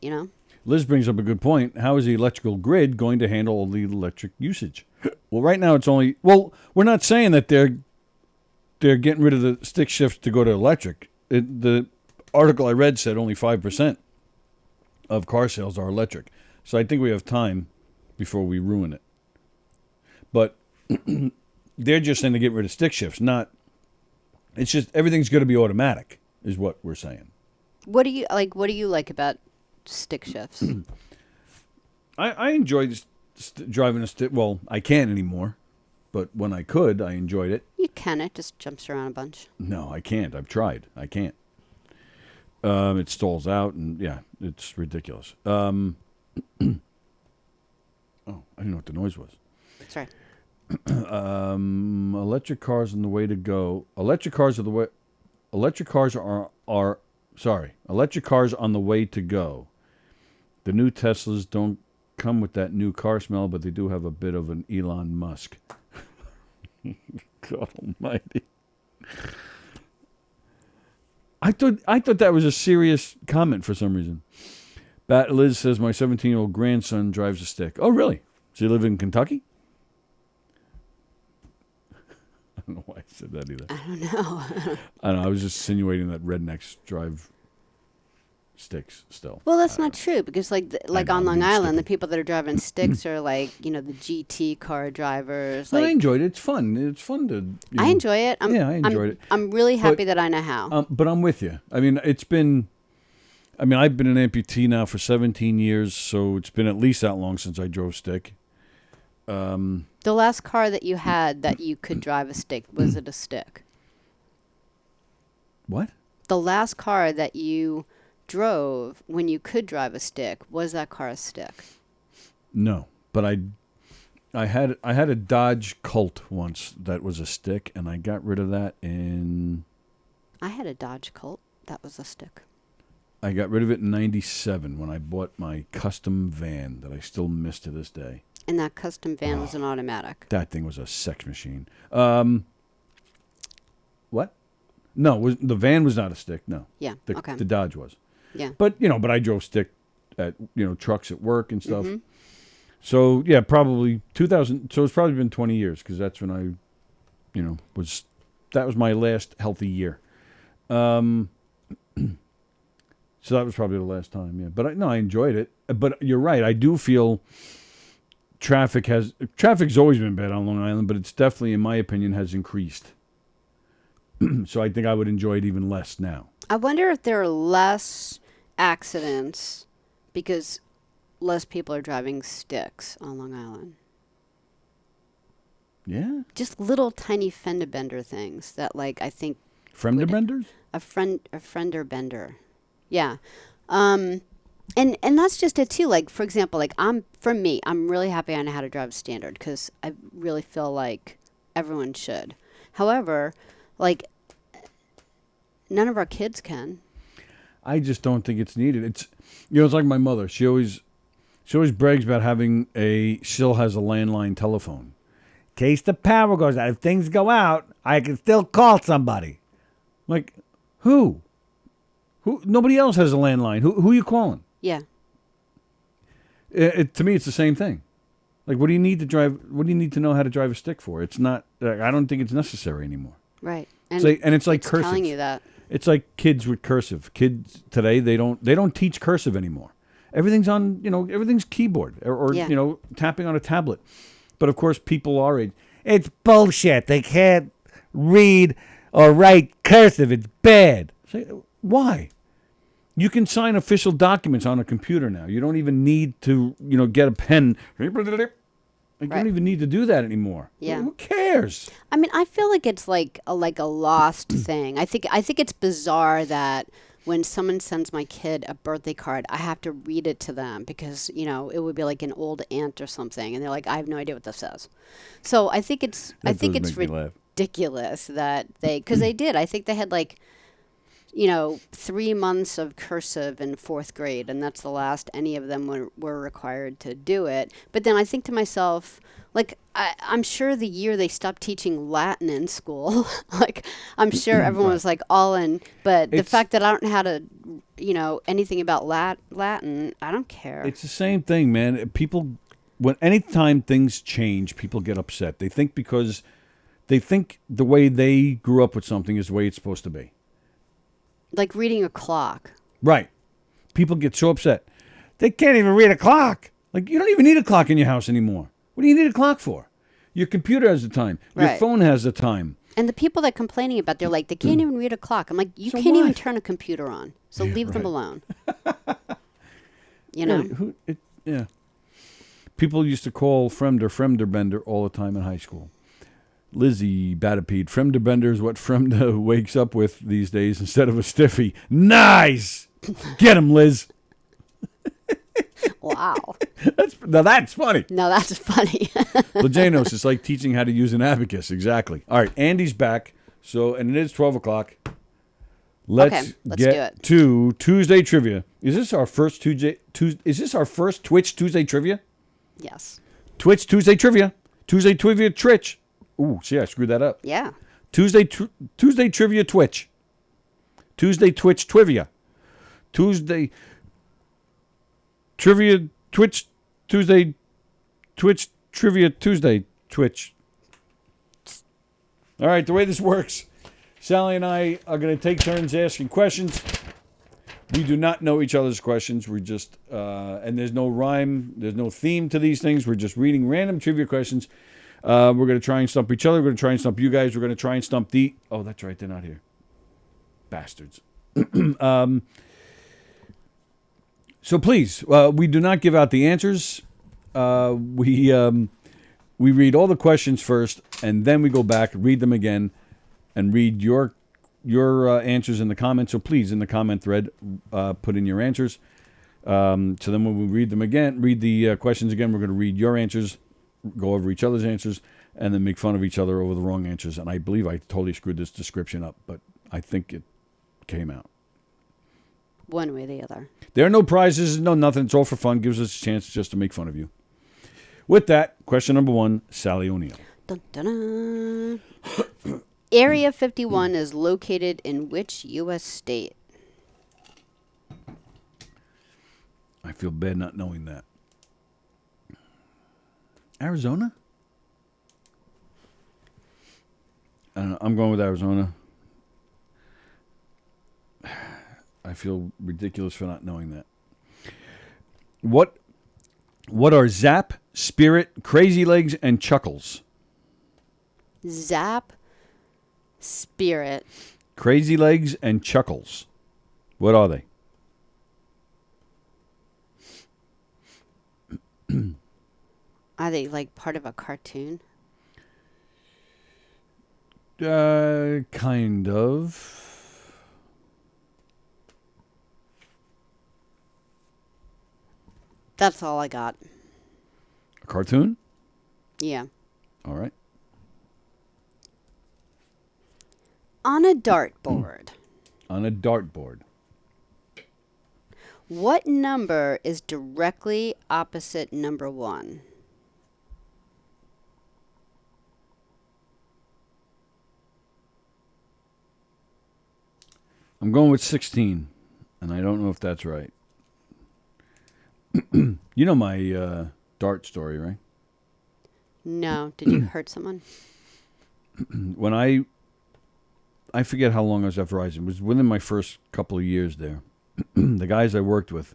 Liz brings up a good point. How is the electrical grid going to handle all the electric usage? Well, right now it's only... Well, we're not saying that they're getting rid of the stick shifts to go to electric. The article I read said only 5% of car sales are electric. So I think we have time before we ruin it. But they're just saying to get rid of stick shifts, not... It's just everything's going to be automatic, is what we're saying. What do you like? What do you like about stick shifts? I enjoy driving a stick. Well, I can't anymore, but when I could, I enjoyed it. You can. It just jumps around a bunch. No, I can't. I've tried. I can't. It stalls out, and yeah, it's ridiculous. Oh, I didn't know what the noise was. Sorry. Electric cars on the way to go. Electric cars are the way. Electric cars are sorry. Electric cars on the way to go. The new Teslas don't come with that new car smell, but they do have a bit of an Elon Musk. God Almighty. I thought that was a serious comment for some reason. Liz says my 17-year-old grandson drives a stick. Oh, really? Does he live in Kentucky? I don't know why I said that either. I don't know. I don't know. I was just insinuating that rednecks drive sticks still. Well, that's not true because, like on Long Island, stupid. the people that are driving sticks are like, the GT car drivers. I Like, enjoyed it. It's fun. It's fun to. I enjoy it. I enjoyed it. I'm really happy that I know how. But I'm with you. I mean, I've been an amputee now for 17 years, so it's been at least that long since I drove stick. The last car that you had that you could drive a stick, was it a stick? What? The last car that you drove when you could drive a stick, was that car a stick? No, but I had a Dodge Colt once that was a stick, and I got rid of that in. I had a Dodge Colt that was a stick. I got rid of it in '97 when I bought my custom van that I still miss to this day. And that custom van was an automatic. That thing was a sex machine. What? No, the van was not a stick. No. Yeah. Okay. The Dodge was. Yeah. But I drove stick at trucks at work and stuff. Mm-hmm. So yeah, probably 2000. So it's probably been 20 years because that's when I, that was my last healthy year. So that was probably the last time. Yeah, but I enjoyed it. But you're right. I do feel traffic's always been bad on Long Island, but it's definitely, in my opinion, has increased. So I think I would enjoy it even less now. I wonder if there are less accidents because less people are driving sticks on Long Island. Yeah. Just little tiny fender bender things that, like, I think. Fender benders? A fender bender. Yeah. And that's just it too. Like, for example, I'm really happy I know how to drive standard because I really feel like everyone should. However, like, none of our kids can. I just don't think it's needed. It's like my mother. She always brags about still has a landline telephone. In case the power goes out, if things go out, I can still call somebody. Like, who? Nobody else has a landline. Who are you calling? Yeah. To me, it's the same thing. Like, what do you need to drive? What do you need to know how to drive a stick for? It's not. I don't think it's necessary anymore. Right. And it's like cursive. Telling you that. It's like kids with cursive. Kids today, they don't teach cursive anymore. Everything's on, everything's keyboard or tapping on a tablet. But of course, people our age, it's bullshit. They can't read or write cursive. It's bad. Say, why? You can sign official documents on a computer now. You don't even need to, get a pen. You don't even need to do that anymore. Yeah. Who cares? I mean, I feel like it's like a lost thing. I think it's bizarre that when someone sends my kid a birthday card, I have to read it to them because, it would be like an old aunt or something. And they're like, I have no idea what this says. So I think it's ridiculous that because they did. I think they had 3 months of cursive in 4th grade, and that's the last any of them were required to do it. But then I think to myself, I'm sure the year they stopped teaching Latin in school, I'm sure everyone was all in. But the fact that I don't know how to, anything about Latin, I don't care. It's the same thing, man. People, anytime things change, people get upset. They think because they think the way they grew up with something is the way it's supposed to be. Like reading a clock. Right. People get so upset. They can't even read a clock. Like, you don't even need a clock in your house anymore. What do you need a clock for? Your computer has the time. Your phone has the time. And the people that are complaining about, they're like, they can't even read a clock. I'm like, you can't even turn a computer on. So leave them alone. Yeah. People used to call Fremder bender all the time in high school. Lizzie Batapede. Fremda Bender is what Fremda wakes up with these days instead of a stiffy. Nice! Get him, Liz. Wow. That's funny. No, that's funny. Lejanos, it's like teaching how to use an abacus. Exactly. All right, Andy's back. So, and it is 12 o'clock. Let's do get it. to Tuesday trivia. Is this our first Is this our first Twitch Tuesday trivia? Yes. Twitch Tuesday trivia. Tuesday trivia Twitch. Ooh, see, I screwed that up. Yeah. Tuesday trivia Twitch. Tuesday Twitch trivia. Tuesday trivia Twitch. Tuesday Twitch trivia Tuesday Twitch. All right, the way this works, Sallie and I are going to take turns asking questions. We do not know each other's questions. We're just, and there's no rhyme, there's no theme to these things. We're just reading random trivia questions. We're going to try and stump each other. We're going to try and stump you guys. We're going to try and stump oh, that's right, they're not here. Bastards. So please, we do not give out the answers. We read all the questions first, and then we go back, read them again, and read your answers in the comments. So please, in the comment thread, put in your answers. So then when we read them again, read the questions again, we're going to read your answers, go over each other's answers, and then make fun of each other over the wrong answers. And I believe I totally screwed this description up, but I think it came out. One way or the other. There are no prizes, no nothing. It's all for fun. Gives us a chance just to make fun of you. With that, question number 1, Sallie O'Neill. Dun, dun, dun. Area 51 is located in which U.S. state? I feel bad not knowing that. Arizona? I don't know. I'm going with Arizona. I feel ridiculous for not knowing that. What are Zap, Spirit, Crazy Legs, and Chuckles? Zap, Spirit. Crazy Legs and Chuckles. What are they? Are they like part of a cartoon? Kind of. That's all I got. A cartoon? Yeah. All right. On a dartboard. On a dartboard. What number is directly opposite number 1? I'm going with 16, and I don't know if that's right. You know my dart story, right? No. Did you hurt someone? When I forget how long I was at Verizon. It was within my first couple of years there. The guys I worked with,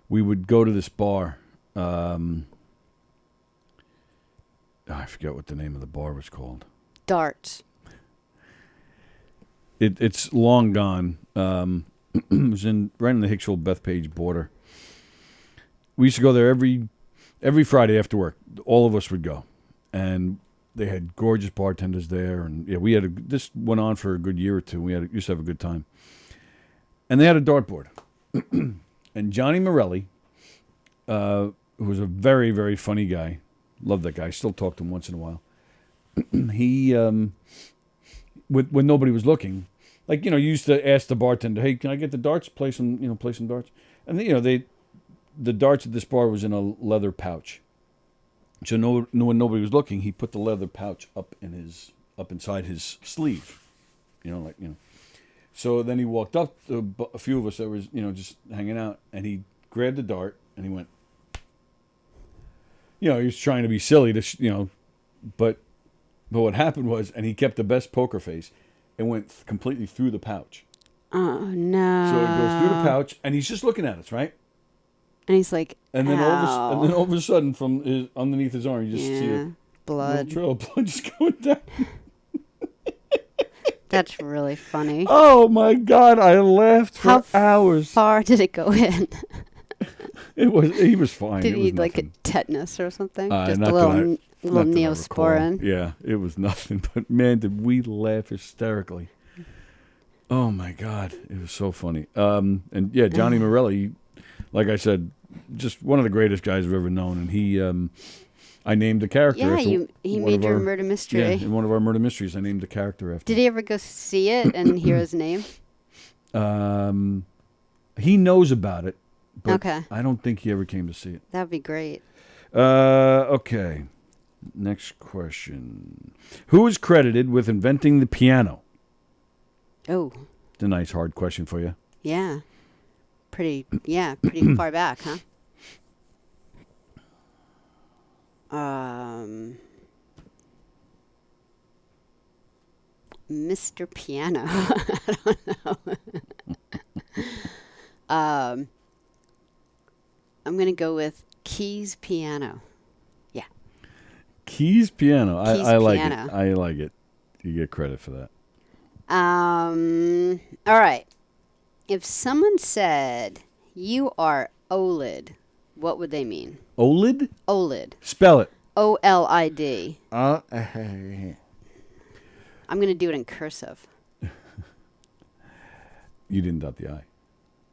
we would go to this bar. I forget what the name of the bar was called. Darts. It's long gone. It was right in the Hicksville-Bethpage border. We used to go there every Friday after work. All of us would go, and they had gorgeous bartenders there, and yeah, we had this went on for a good year or two. We used to have a good time, and they had a dartboard, and Johnny Morelli, who was a very, very funny guy, loved that guy. Still talk to him once in a while. He, when nobody was looking, like you used to ask the bartender, "Hey, can I get the darts? Play some darts." And the darts at this bar was in a leather pouch. So when nobody was looking, he put the leather pouch up inside his sleeve, So then he walked up to a few of us that was just hanging out, and he grabbed the dart and he went. He was trying to be silly but what happened was, and he kept the best poker face, it went completely through the pouch. Oh no! So it goes through the pouch, and he's just looking at us, right? And he's like, and then all of a sudden, from underneath his arm, you just see a blood. Trail of blood just going down. That's really funny. Oh my God! I laughed for hours. How far did it go in? He was fine. Did he like a tetanus or something? Just not a little. A little Not that I recall. Neosporin. Yeah, it was nothing. But, man, did we laugh hysterically. Oh, my God. It was so funny. And, yeah, Johnny Morelli, like I said, just one of the greatest guys I've ever known. And he, I named the character. Yeah, he made your murder mystery. Yeah, in one of our murder mysteries, I named the character after. Did he ever go see it and hear his name? He knows about it, but Okay. I don't think he ever came to see it. That'd be great. Okay. Next question. Who is credited with inventing the piano? Oh, It's a nice hard question for you. yeah. Pretty far back, huh? Mr. Piano. I don't know. I'm going to go with Keys Piano. Yeah. Keys piano. Keys I like piano. it. I like it. You get credit for that. All right. If someone said you are OLED, what would they mean? OLED? OLED. Spell it. OLID. I'm I'm going to do it in cursive. You didn't dot the I.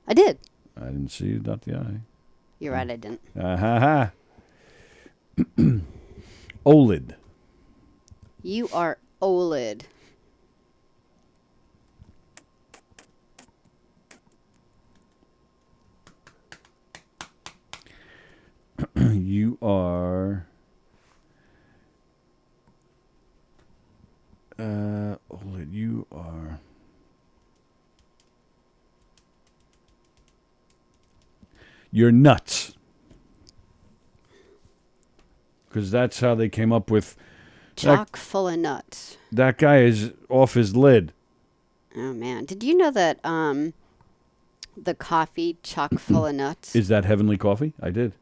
I did. I didn't see you dot the I. You're right, I didn't. Ha. OLED. You are OLED. You are OLED. You are you're nuts. Because that's how they came up with Chock full of nuts. that guy is off his lid. Oh, man. Did you know that the coffee chock full of nuts? Is that Heavenly Coffee? I did.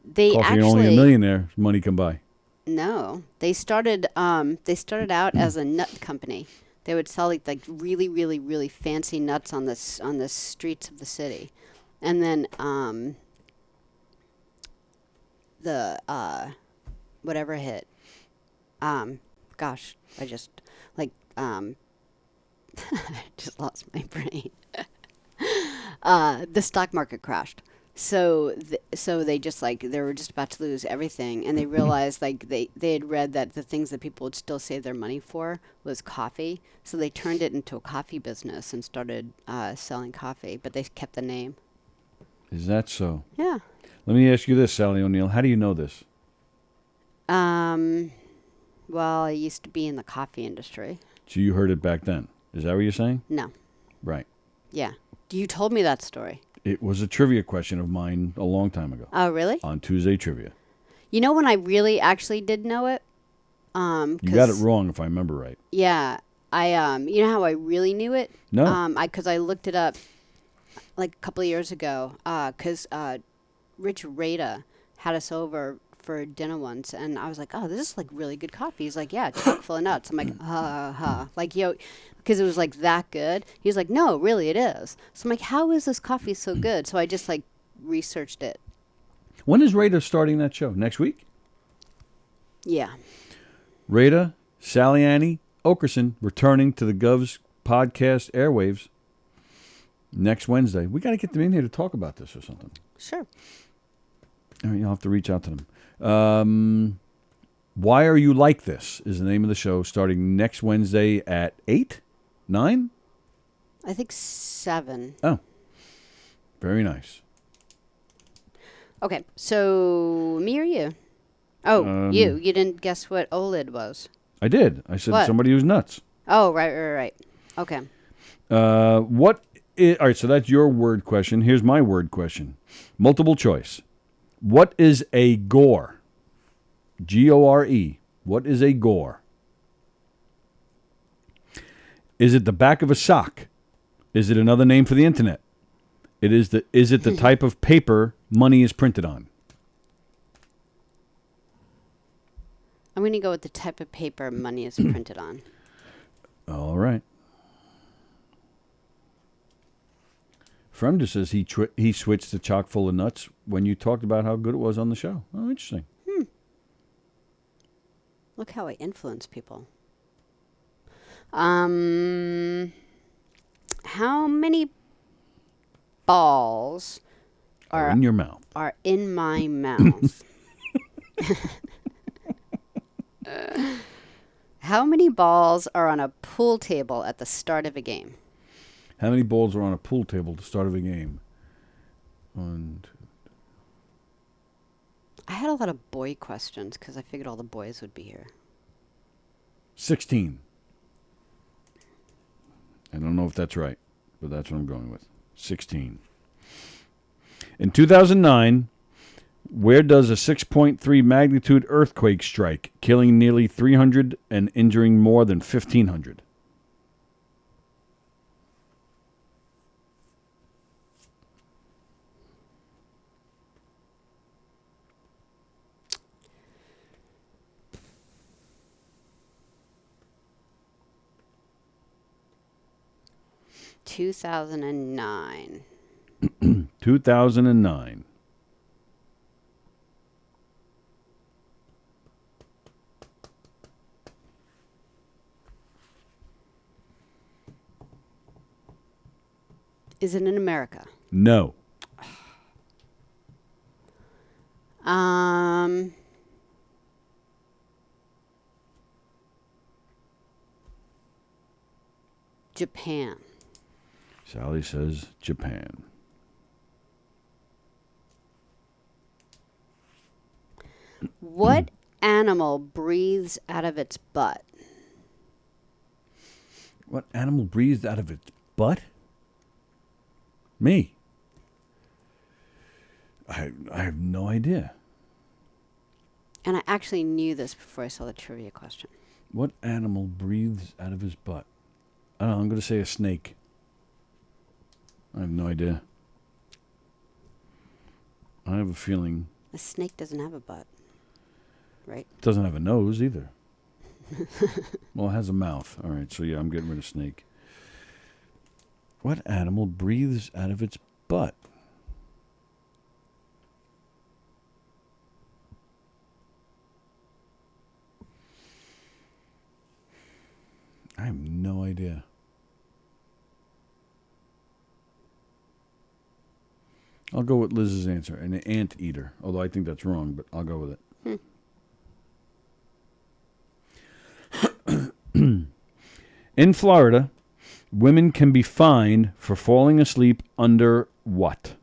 They Coffee actually only a millionaire money can buy. No, they started out as a nut company. They would sell like really, really, really fancy nuts on the streets of the city, and then the whatever hit. Gosh, I just I just lost my brain. The stock market crashed. So they just they were just about to lose everything, and they realized they had read that the things that people would still save their money for was coffee. So they turned it into a coffee business and started selling coffee, but they kept the name. Is that so? Yeah. Let me ask you this, Sallie O'Neill. How do you know this? Well, I used to be in the coffee industry. So you heard it back then. Is that what you're saying? No. Right. Yeah. You told me that story. It was a trivia question of mine a long time ago. Oh, really? On Tuesday Trivia. You know when I really actually did know it? You got it wrong if I remember right. Yeah. You know how I really knew it? No. Because I looked it up like a couple of years ago. Because Rich Rada had us over for dinner once, and I was like, "Oh, this is like really good coffee." He's like, "Yeah, chock full of nuts." I'm like, like because it was like that good. He's like, "No, really, it is." So I'm like, "How is this coffee so good?" So I just researched it. When is Rada starting that show? Next week? Yeah. Rada, Sally Annie, Okerson returning to the Gov's podcast airwaves next Wednesday. We got to get them in here to talk about this or something. Sure. All right, you'll have to reach out to them. Why Are You Like This is the name of the show, starting next Wednesday at 8, 9? I think 7. Oh, very nice. Okay, so me or you? Oh, you. You didn't guess what OLED was. I did. I said What? somebody who's nuts. Oh, right. Okay. All right, so that's your word question. Here's my word question. Multiple choice. What is a gore? Gore. What is a gore? Is it the back of a sock? Is it another name for the internet? Is it the type of paper money is printed on? I'm going to go with the type of paper money is printed on. All right. Fremda says he switched to chock full of nuts when you talked about how good it was on the show. Oh, interesting. Look how I influence people. How many balls Are in your mouth. are in my mouth? How many balls are on a pool table at the start of a game? How many balls are on a pool table at the start of a game? 1, 2. I had a lot of boy questions because I figured all the boys would be here. 16. I don't know if that's right, but that's what I'm going with. 16. In 2009, where does a 6.3 magnitude earthquake strike, killing nearly 300 and injuring more than 1,500? – 2009. 2009. Is it in America? No. Japan. Sallie says Japan. What animal breathes out of its butt? What animal breathes out of its butt? Me. I have no idea. And I actually knew this before I saw the trivia question. What animal breathes out of his butt? I don't know. I'm going to say a snake. I have no idea. I have a feeling. A snake doesn't have a butt, right? It doesn't have a nose either. Well, it has a mouth. All right, so yeah, I'm getting rid of snake. What animal breathes out of its butt? I have no idea. I'll go with Liz's answer, an anteater. Although I think that's wrong, but I'll go with it. In Florida, women can be fined for falling asleep under what?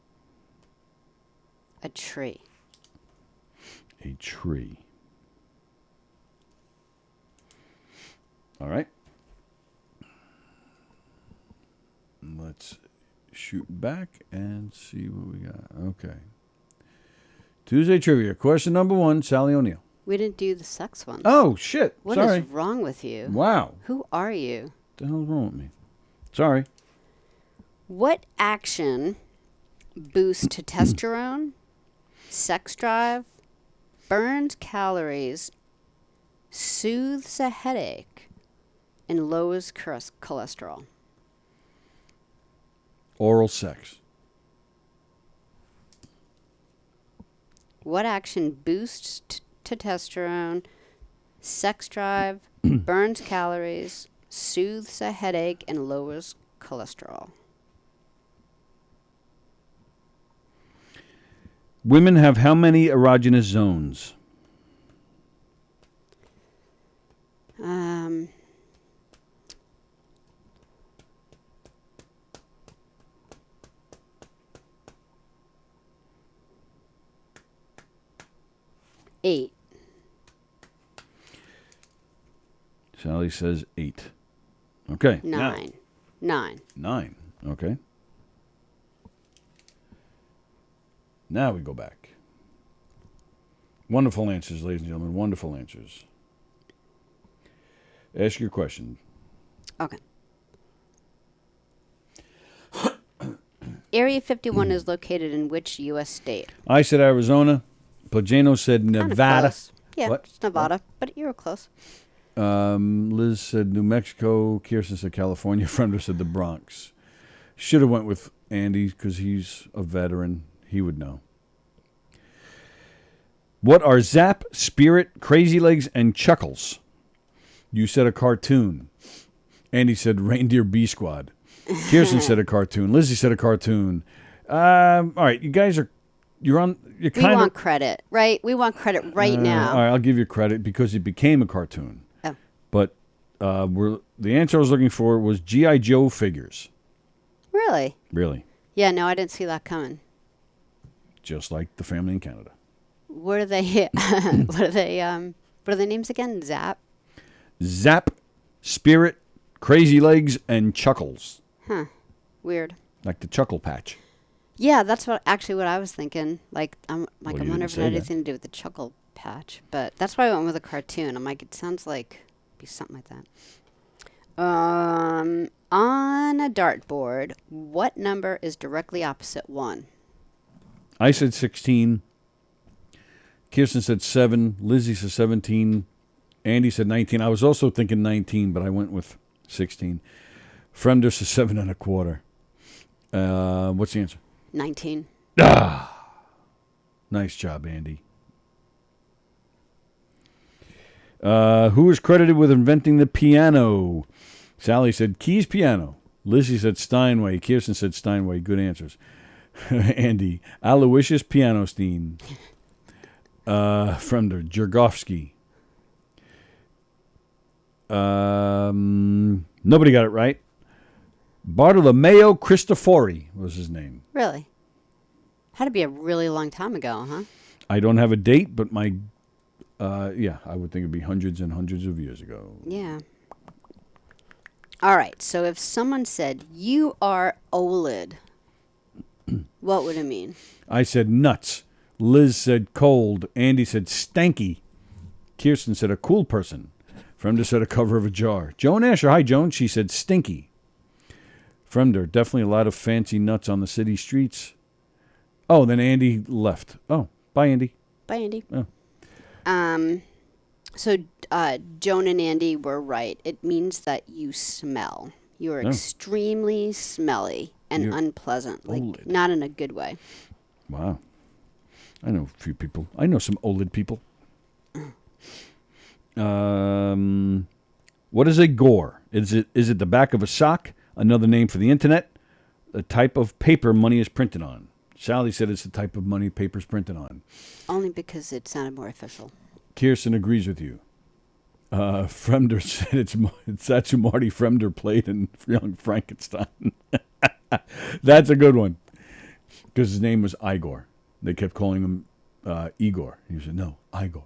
A tree. A tree. All right. Let's shoot back and see what we got. Okay. Tuesday trivia. Question number 1, Sallie O'Neill. We didn't do the sex ones. Oh, shit. What Sorry. is wrong with you? Wow. Who are you? What the hell's wrong with me? Sorry. What action boosts testosterone, sex drive, burns calories, soothes a headache, and lowers cholesterol? Oral sex. What action boosts testosterone, sex drive, burns calories, soothes a headache, and lowers cholesterol? Women have how many erogenous zones? Eight. Sallie says 8. Okay. Nine. Now. 9. Okay. Now we go back. Wonderful answers, ladies and gentlemen. Wonderful answers. Ask your question. Okay. Area 51 is located in which U.S. state? I said Arizona. Plagano said Kinda Nevada. close. Yeah, What? it's Nevada, but you were close. Liz said New Mexico. Kirsten said California. Fremder said the Bronx. Should have went with Andy because he's a veteran. He would know. What are Zap, Spirit, Crazy Legs, and Chuckles? You said a cartoon. Andy said Reindeer B Squad. Kirsten said a cartoon. Lizzie said a cartoon. All right, you guys are, you're on, you're We kind want of. credit, right? We want credit right now. All right, I'll give you credit because it became a cartoon. Oh. But the answer I was looking for was G.I. Joe figures. Really? Really. Yeah, no, I didn't see that coming. Just like the family in Canada. What are they? What are they? What are their names again? Zap. Zap, Spirit, Crazy Legs, and Chuckles. Huh. Weird. Like the Chuckle Patch. Yeah, that's what I was thinking. Like I'm Well, I you wonder didn't if it say had that. anything to do with the Chuckle Patch, but that's why I went with a cartoon. I'm like, it sounds like be something like that. On a dartboard, what number is directly opposite 1? I said 16. Kirsten said 7. Lizzie said 17. Andy said 19. I was also thinking 19, but I went with 16. Fremder says 7 1/4. What's the answer? 19. Nice job, Andy. Who is credited with inventing the piano? Sallie said Keys Piano. Lizzie said Steinway. Kirsten said Steinway. Good answers. Andy, Aloysius Pianostein. Fremder, Jergovsky. Nobody got it right. Bartolomeo Cristofori was his name. Really? Had to be a really long time ago, huh? I don't have a date, but I would think it'd be hundreds and hundreds of years ago. Yeah. All right. So if someone said you are OLED, what would it mean? I said nuts. Liz said cold. Andy said stanky. Kirsten said a cool person. Fremder said a cover of a jar. Joan Asher, hi Joan. She said stinky. Fremder, definitely a lot of fancy nuts on the city streets. Oh, then Andy left. Oh, bye Andy. Bye, Andy. Oh. So Joan and Andy were right. It means that you smell. You are extremely smelly and You're unpleasant. Like, OLED. not in a good way. Wow. I know a few people. I know some OLED people. What is a gore? Is it the back of a sock? Another name for the internet? A type of paper money is printed on. Sallie said it's the type of money paper's printed on. Only because it sounded more official. Kirsten agrees with you. Fremder said that's who Marty Fremder played in Young Frankenstein. That's a good one. Because his name was Igor. They kept calling him Igor. He said, no, Igor.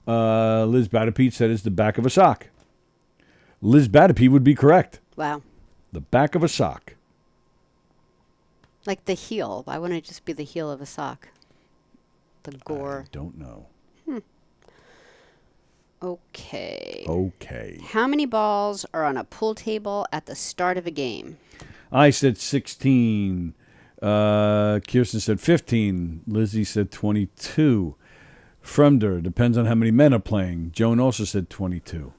Liz Batapete said it's the back of a sock. Liz Batapete would be correct. Wow. The back of a sock. Like the heel. Why wouldn't it just be the heel of a sock? The gore. I don't know. Okay. Okay. How many balls are on a pool table at the start of a game? I said 16. Kirsten said 15. Lizzie said 22. Fremder, depends on how many men are playing. Joan also said 22.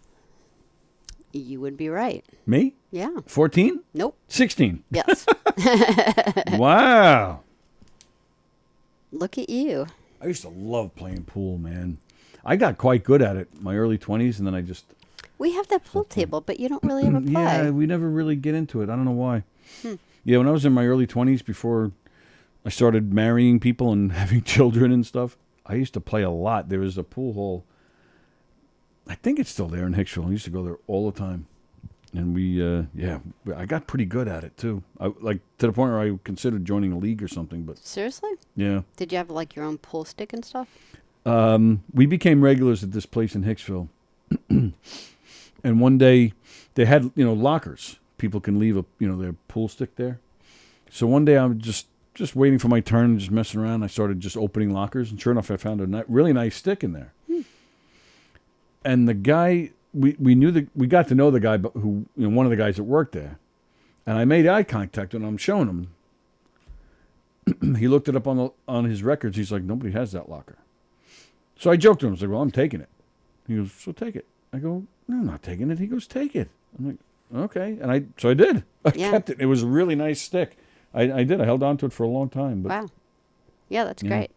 You would be right. Me? Yeah. 14? Nope. 16. Yes. Wow. Look at you. I used to love playing pool, man. I got quite good at it in my early 20s, and then I just... We have that pool table, but you don't really ever play. Yeah, we never really get into it. I don't know why. Yeah, when I was in my early 20s, before I started marrying people and having children and stuff, I used to play a lot. There was a pool hall. I think it's still there in Hicksville. I used to go there all the time. And I got pretty good at it, too. To the point where I considered joining a league or something, but Seriously? yeah. Did you have like your own pool stick and stuff? We became regulars at this place in Hicksville. And one day they had, lockers. People can leave their pool stick there. So one day I'm just waiting for my turn, just messing around. I started just opening lockers, and sure enough, I found a really nice stick in there. And the guy, we got to know the guy who, one of the guys that worked there. And I made eye contact and I'm showing him. He looked it up on his records. He's like, nobody has that locker. So I joked to him. I was like, well, I'm taking it. He goes, so take it. I go, no, I'm not taking it. He goes, take it. I'm like, okay. And I did. I kept it. It was a really nice stick. I did. I held on to it for a long time. But Wow. Yeah, that's great.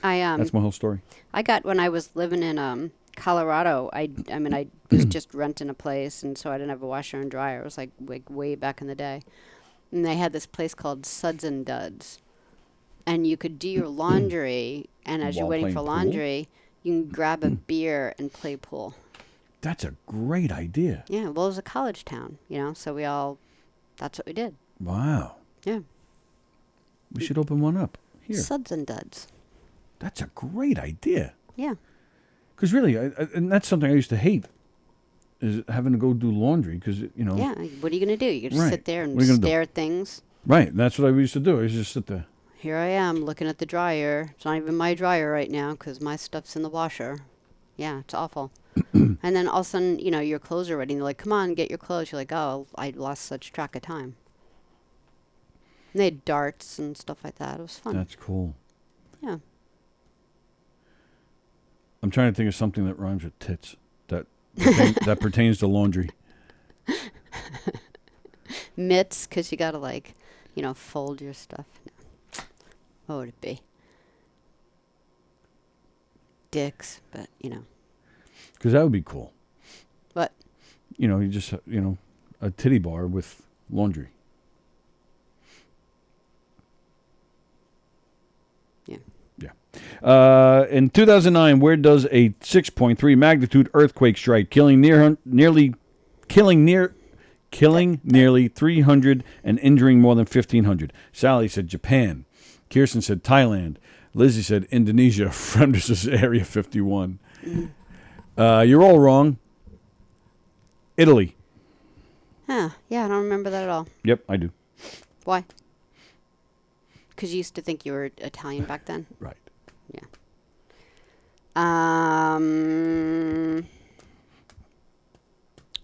That's my whole story. I got when I was living in Colorado. I mean, I was just renting a place, and so I didn't have a washer and dryer. It was like way back in the day, and they had this place called Suds and Duds, and you could do your laundry, and as you're While waiting playing for pool? laundry, you can grab a beer and play pool. That's a great idea. Yeah, well, it was a college town, so that's what we did. Wow. Yeah. We should open one up here. Suds and Duds. That's a great idea. Yeah. Because really, and that's something I used to hate, is having to go do laundry because, Yeah, what are you going to do? You just Right. sit there and What are you gonna do? stare at things. Right, that's what I used to do. I used to just sit there. Here I am looking at the dryer. It's not even my dryer right now because my stuff's in the washer. Yeah, it's awful. And then all of a sudden, your clothes are ready. And they're like, come on, get your clothes. You're like, oh, I lost such track of time. And they had darts and stuff like that. It was fun. That's cool. Yeah. I'm trying to think of something that rhymes with tits that that pertains to laundry. Mitts, because you got to, fold your stuff. No. What would it be? Dicks, but, Because that would be cool. What? You just, a titty bar with laundry. Yeah. Yeah. In 2009, where does a 6.3 magnitude earthquake strike, killing nearly 300 and injuring more than 1,500? Sallie said Japan. Kirsten said Thailand. Lizzie said Indonesia. Fremder says Area 51. You're all wrong. Italy. Huh. Yeah, I don't remember that at all. Yep, I do. Why? Because you used to think you were Italian back then? Right. Yeah.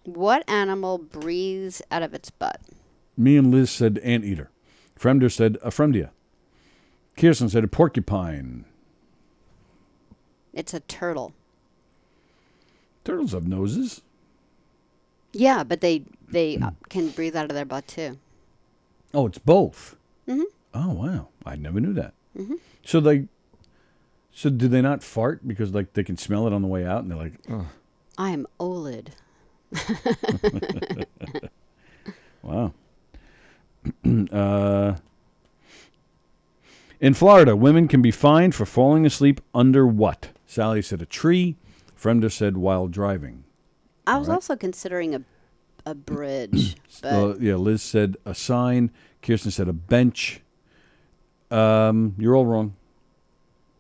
What animal breathes out of its butt? Me and Liz said anteater. Fremder said a Fremdia. Kirsten said a porcupine. It's a turtle. Turtles have noses. Yeah, but they can breathe out of their butt too. Oh, it's both. Mm-hmm. Oh, wow. I never knew that. Mm-hmm. So do they not fart because they can smell it on the way out and they're like, oh. I'm OLED. Wow. In Florida, women can be fined for falling asleep under what? Sallie said a tree. Fremder said while driving. I was also considering a bridge, but Yeah, Liz said a sign. Kirsten said a bench. You're all wrong.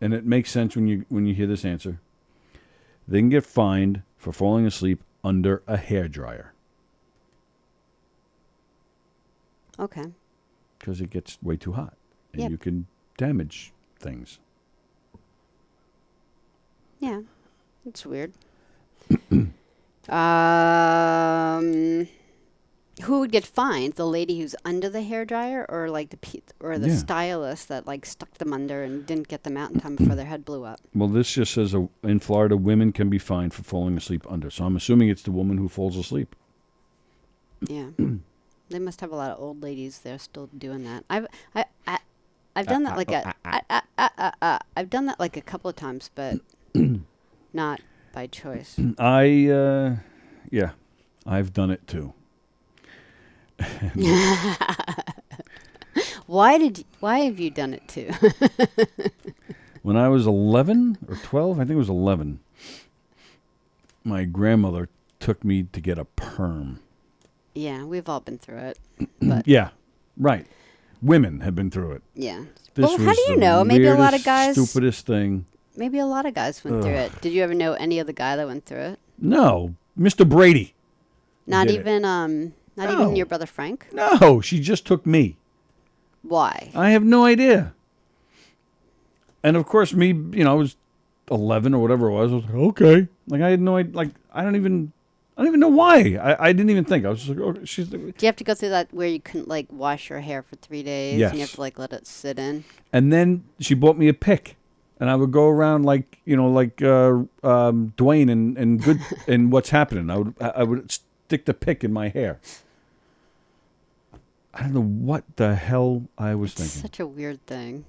And it makes sense when you hear this answer. They can get fined for falling asleep under a hairdryer. okay. Because it gets way too hot. And Yep. you can damage things. Yeah, it's weird. Who would get fined? The lady who's under the hairdryer, or like the Yeah. stylist that stuck them under and didn't get them out in time before their head blew up? Well, this just says in Florida, women can be fined for falling asleep under. So I'm assuming it's the woman who falls asleep. Yeah, they must have a lot of old ladies there still doing that. I've done that I've done that like a couple of times, but not by choice. Yeah, I've done it too. Why have you done it too? When I was 11 or 12, I think it was 11, my grandmother took me to get a perm. Yeah, we've all been through it. But Yeah, right. Women have been through it. yeah. This Well, how was do you the know? Maybe a lot of weirdest, guys. stupidest thing. Maybe a lot of guys went through it. Did you ever know any other guy that went through it? No, Mr. Brady. Not did it. even No. even your brother Frank? No, she just took me. Why? I have no idea. And of course, me, I was 11 or whatever it was. I was like, okay. Like I had no idea. Like I don't even know why. I didn't even think. I was just like, oh, she's. Do you have to go through that where you couldn't wash your hair for 3 days? Yes. And you have to let it sit in? And then she bought me a pick, and I would go around like Dwayne and good and what's happening. I would stick the pick in my hair. I don't know what the hell I was thinking. Such a weird thing.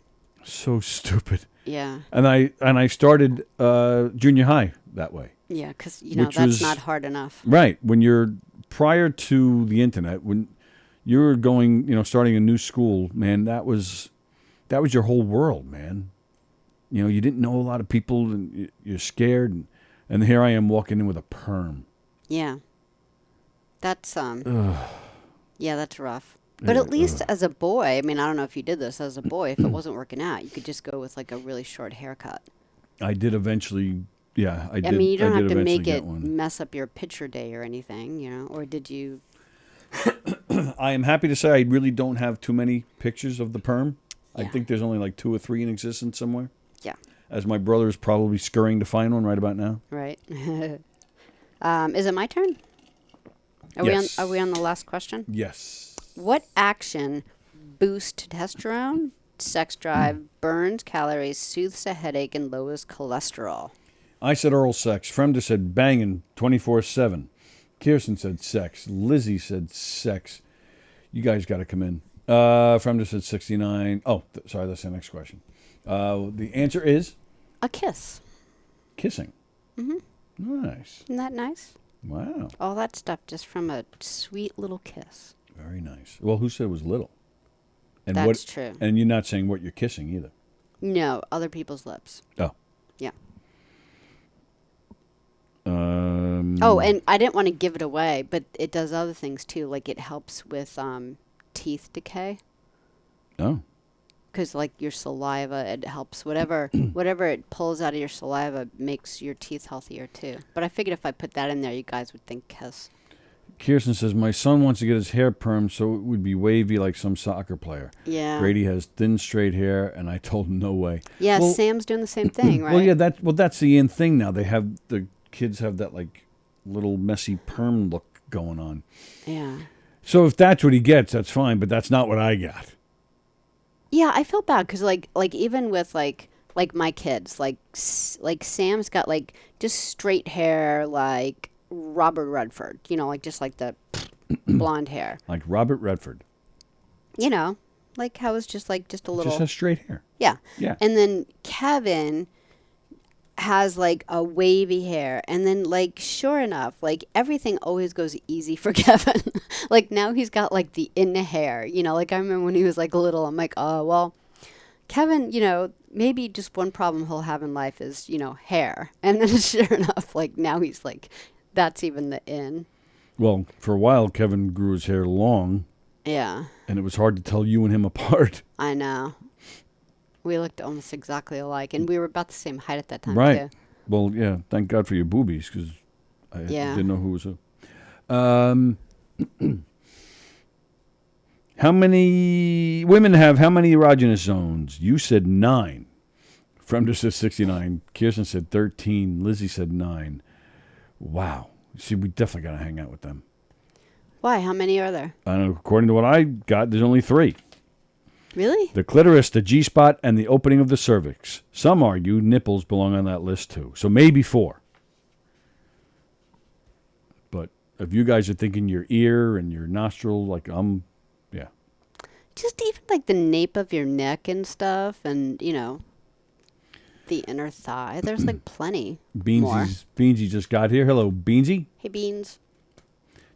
So stupid. Yeah. And I started junior high that way. Yeah, because, that's not hard enough. Right. When you're prior to the internet, when you were going, starting a new school, man, that was your whole world, man. You didn't know a lot of people, and you're scared, and here I am walking in with a perm. Yeah. That's yeah, that's rough. But at least as a boy, I mean, I don't know if you did this as a boy. If it wasn't working out, you could just go with like a really short haircut. I did eventually. Yeah, I did. I mean, you don't have to make it one. mess up your picture day or anything, or did you? I am happy to say I really don't have too many pictures of the perm. Yeah. I think there's only like 2 or 3 in existence somewhere. Yeah. As my brother is probably scurrying to find one right about now. Right. Is it my turn? Yes. Are we on the last question? Yes. What action boosts testosterone, sex drive, burns calories, soothes a headache, and lowers cholesterol? I said oral sex. Fremda said banging 24/7. Kirsten said sex. Lizzie said sex. You guys got to come in. Fremda said 69. Oh, sorry, that's the next question. The answer is? A kiss. Kissing. Mm-hmm. Nice. Isn't that nice? Wow. All that stuff just from a sweet little kiss. Very nice. Well, who said it was little? And That's true. And you're not saying what you're kissing either. No, other people's lips. Oh. Yeah. Oh, and I didn't want to give it away, but it does other things too. Like it helps with teeth decay. Oh. Because like your saliva, it helps whatever it pulls out of your saliva makes your teeth healthier too. But I figured if I put that in there, you guys would think kiss. Kirsten says, my son wants to get his hair permed so it would be wavy like some soccer player. Yeah. Grady has thin, straight hair, and I told him no way. Yeah, well, Sam's doing the same thing, right? Well, yeah, that's the in thing now. The kids have that like little messy perm look going on. Yeah. So if that's what he gets, that's fine, but that's not what I got. Yeah, I felt bad because like even with like my kids, like Sam's got like just straight hair like Robert Redford, like just like the blonde hair. Like Robert Redford. Like how it's just a little. Just has straight hair. Yeah. Yeah. And then Kevin has like a wavy hair, and then like sure enough, like everything always goes easy for Kevin. Like now he's got like the in hair, like I remember when he was like little, I'm like, oh well, Kevin, maybe just one problem he'll have in life is hair, and then sure enough, like now he's like, that's even the in. Well, for a while Kevin grew his hair long. Yeah. And it was hard to tell you and him apart. I know. We looked almost exactly alike, and we were about the same height at that time, right. too. Well, yeah, thank God for your boobies, because I didn't know who was who. How many women have how many erogenous zones? You said 9. Fremder said 69. Kirsten said 13. Lizzie said 9. Wow. See, we definitely got to hang out with them. Why? How many are there? I don't know. According to what I got, there's only 3. Really? The clitoris, the G-spot, and the opening of the cervix. Some argue nipples belong on that list too. So maybe 4. But if you guys are thinking your ear and your nostril, like yeah. Just even like the nape of your neck and stuff, and the inner thigh. There's like plenty more. Beansy just got here. Hello, Beansy. Hey, Beans.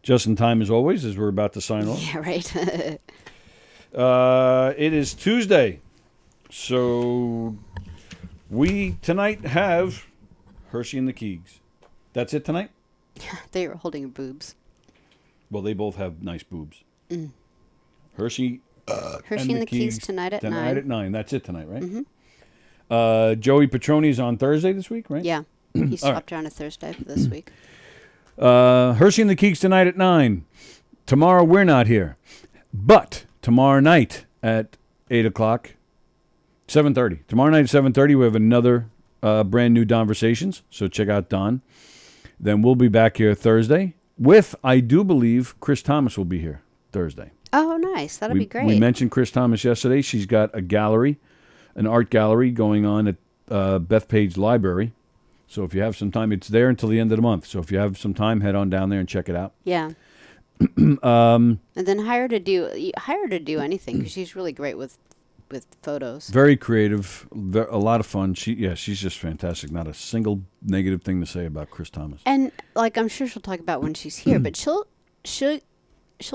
Just in time as always, as we're about to sign off. Yeah, right. It is Tuesday, so we tonight have Hershey and the Keegs. That's it tonight? They were holding your boobs. Well, they both have nice boobs. Mm. Hershey and the Keegs tonight at 9. Tonight at 9. That's it tonight, right? Mm-hmm. Joey Petroni's on Thursday this week, right? Yeah. He swapped around a Thursday for this week. Hershey and the Keegs tonight at 9. Tomorrow we're not here. But tomorrow night at 8 o'clock, 7:30. Tomorrow night at 7:30, we have another brand new Donversations. So check out Don. Then we'll be back here Thursday with, I do believe, Chris Thomas will be here Thursday. Oh, nice. That'll be great. We mentioned Chris Thomas yesterday. She's got a gallery, an art gallery going on at Bethpage Library. So if you have some time, it's there until the end of the month. So if you have some time, head on down there and check it out. Yeah. And then hire her to do anything, because she's really great with with photos. Very creative, a lot of fun. She's just fantastic. Not a single negative thing to say about Chris Thomas. And like I'm sure she'll talk about when she's here, but she'll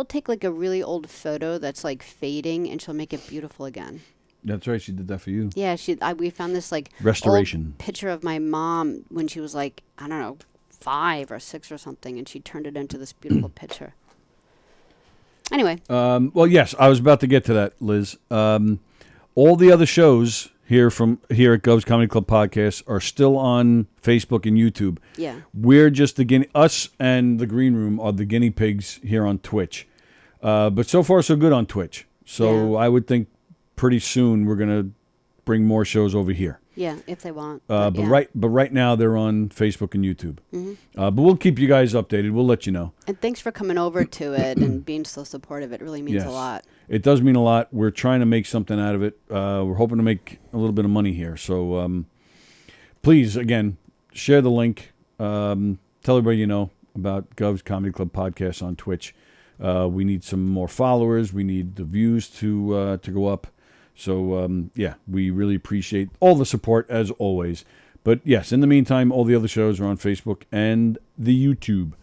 take like a really old photo that's like fading, and she'll make it beautiful again. That's right. She did that for you. Yeah, we found this like restoration old picture of my mom when she was like, I don't know, 5 or 6 or something, and she turned it into this beautiful picture. Anyway. Well, yes, I was about to get to that, Liz. All the other shows here at Gov's Comedy Club Podcast are still on Facebook and YouTube. Yeah. We're just us and the Green Room are the guinea pigs here on Twitch. But so far, so good on Twitch. So yeah. I would think pretty soon we're going to bring more shows over here. Yeah, if they want. But right now they're on Facebook and YouTube. Mm-hmm. But we'll keep you guys updated. We'll let you know. And thanks for coming over to it and being so supportive. It really means a lot. It does mean a lot. We're trying to make something out of it. We're hoping to make a little bit of money here. So please, again, share the link. Tell everybody you know about Gov's Comedy Club Podcast on Twitch. We need some more followers. We need the views to go up. So, we really appreciate all the support, as always. But, yes, in the meantime, all the other shows are on Facebook and the YouTube.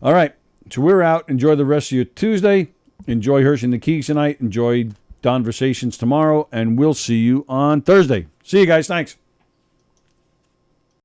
All right, so we're out. Enjoy the rest of your Tuesday. Enjoy Hirsch and the Keys tonight. Enjoy Donversations tomorrow. And we'll see you on Thursday. See you guys. Thanks.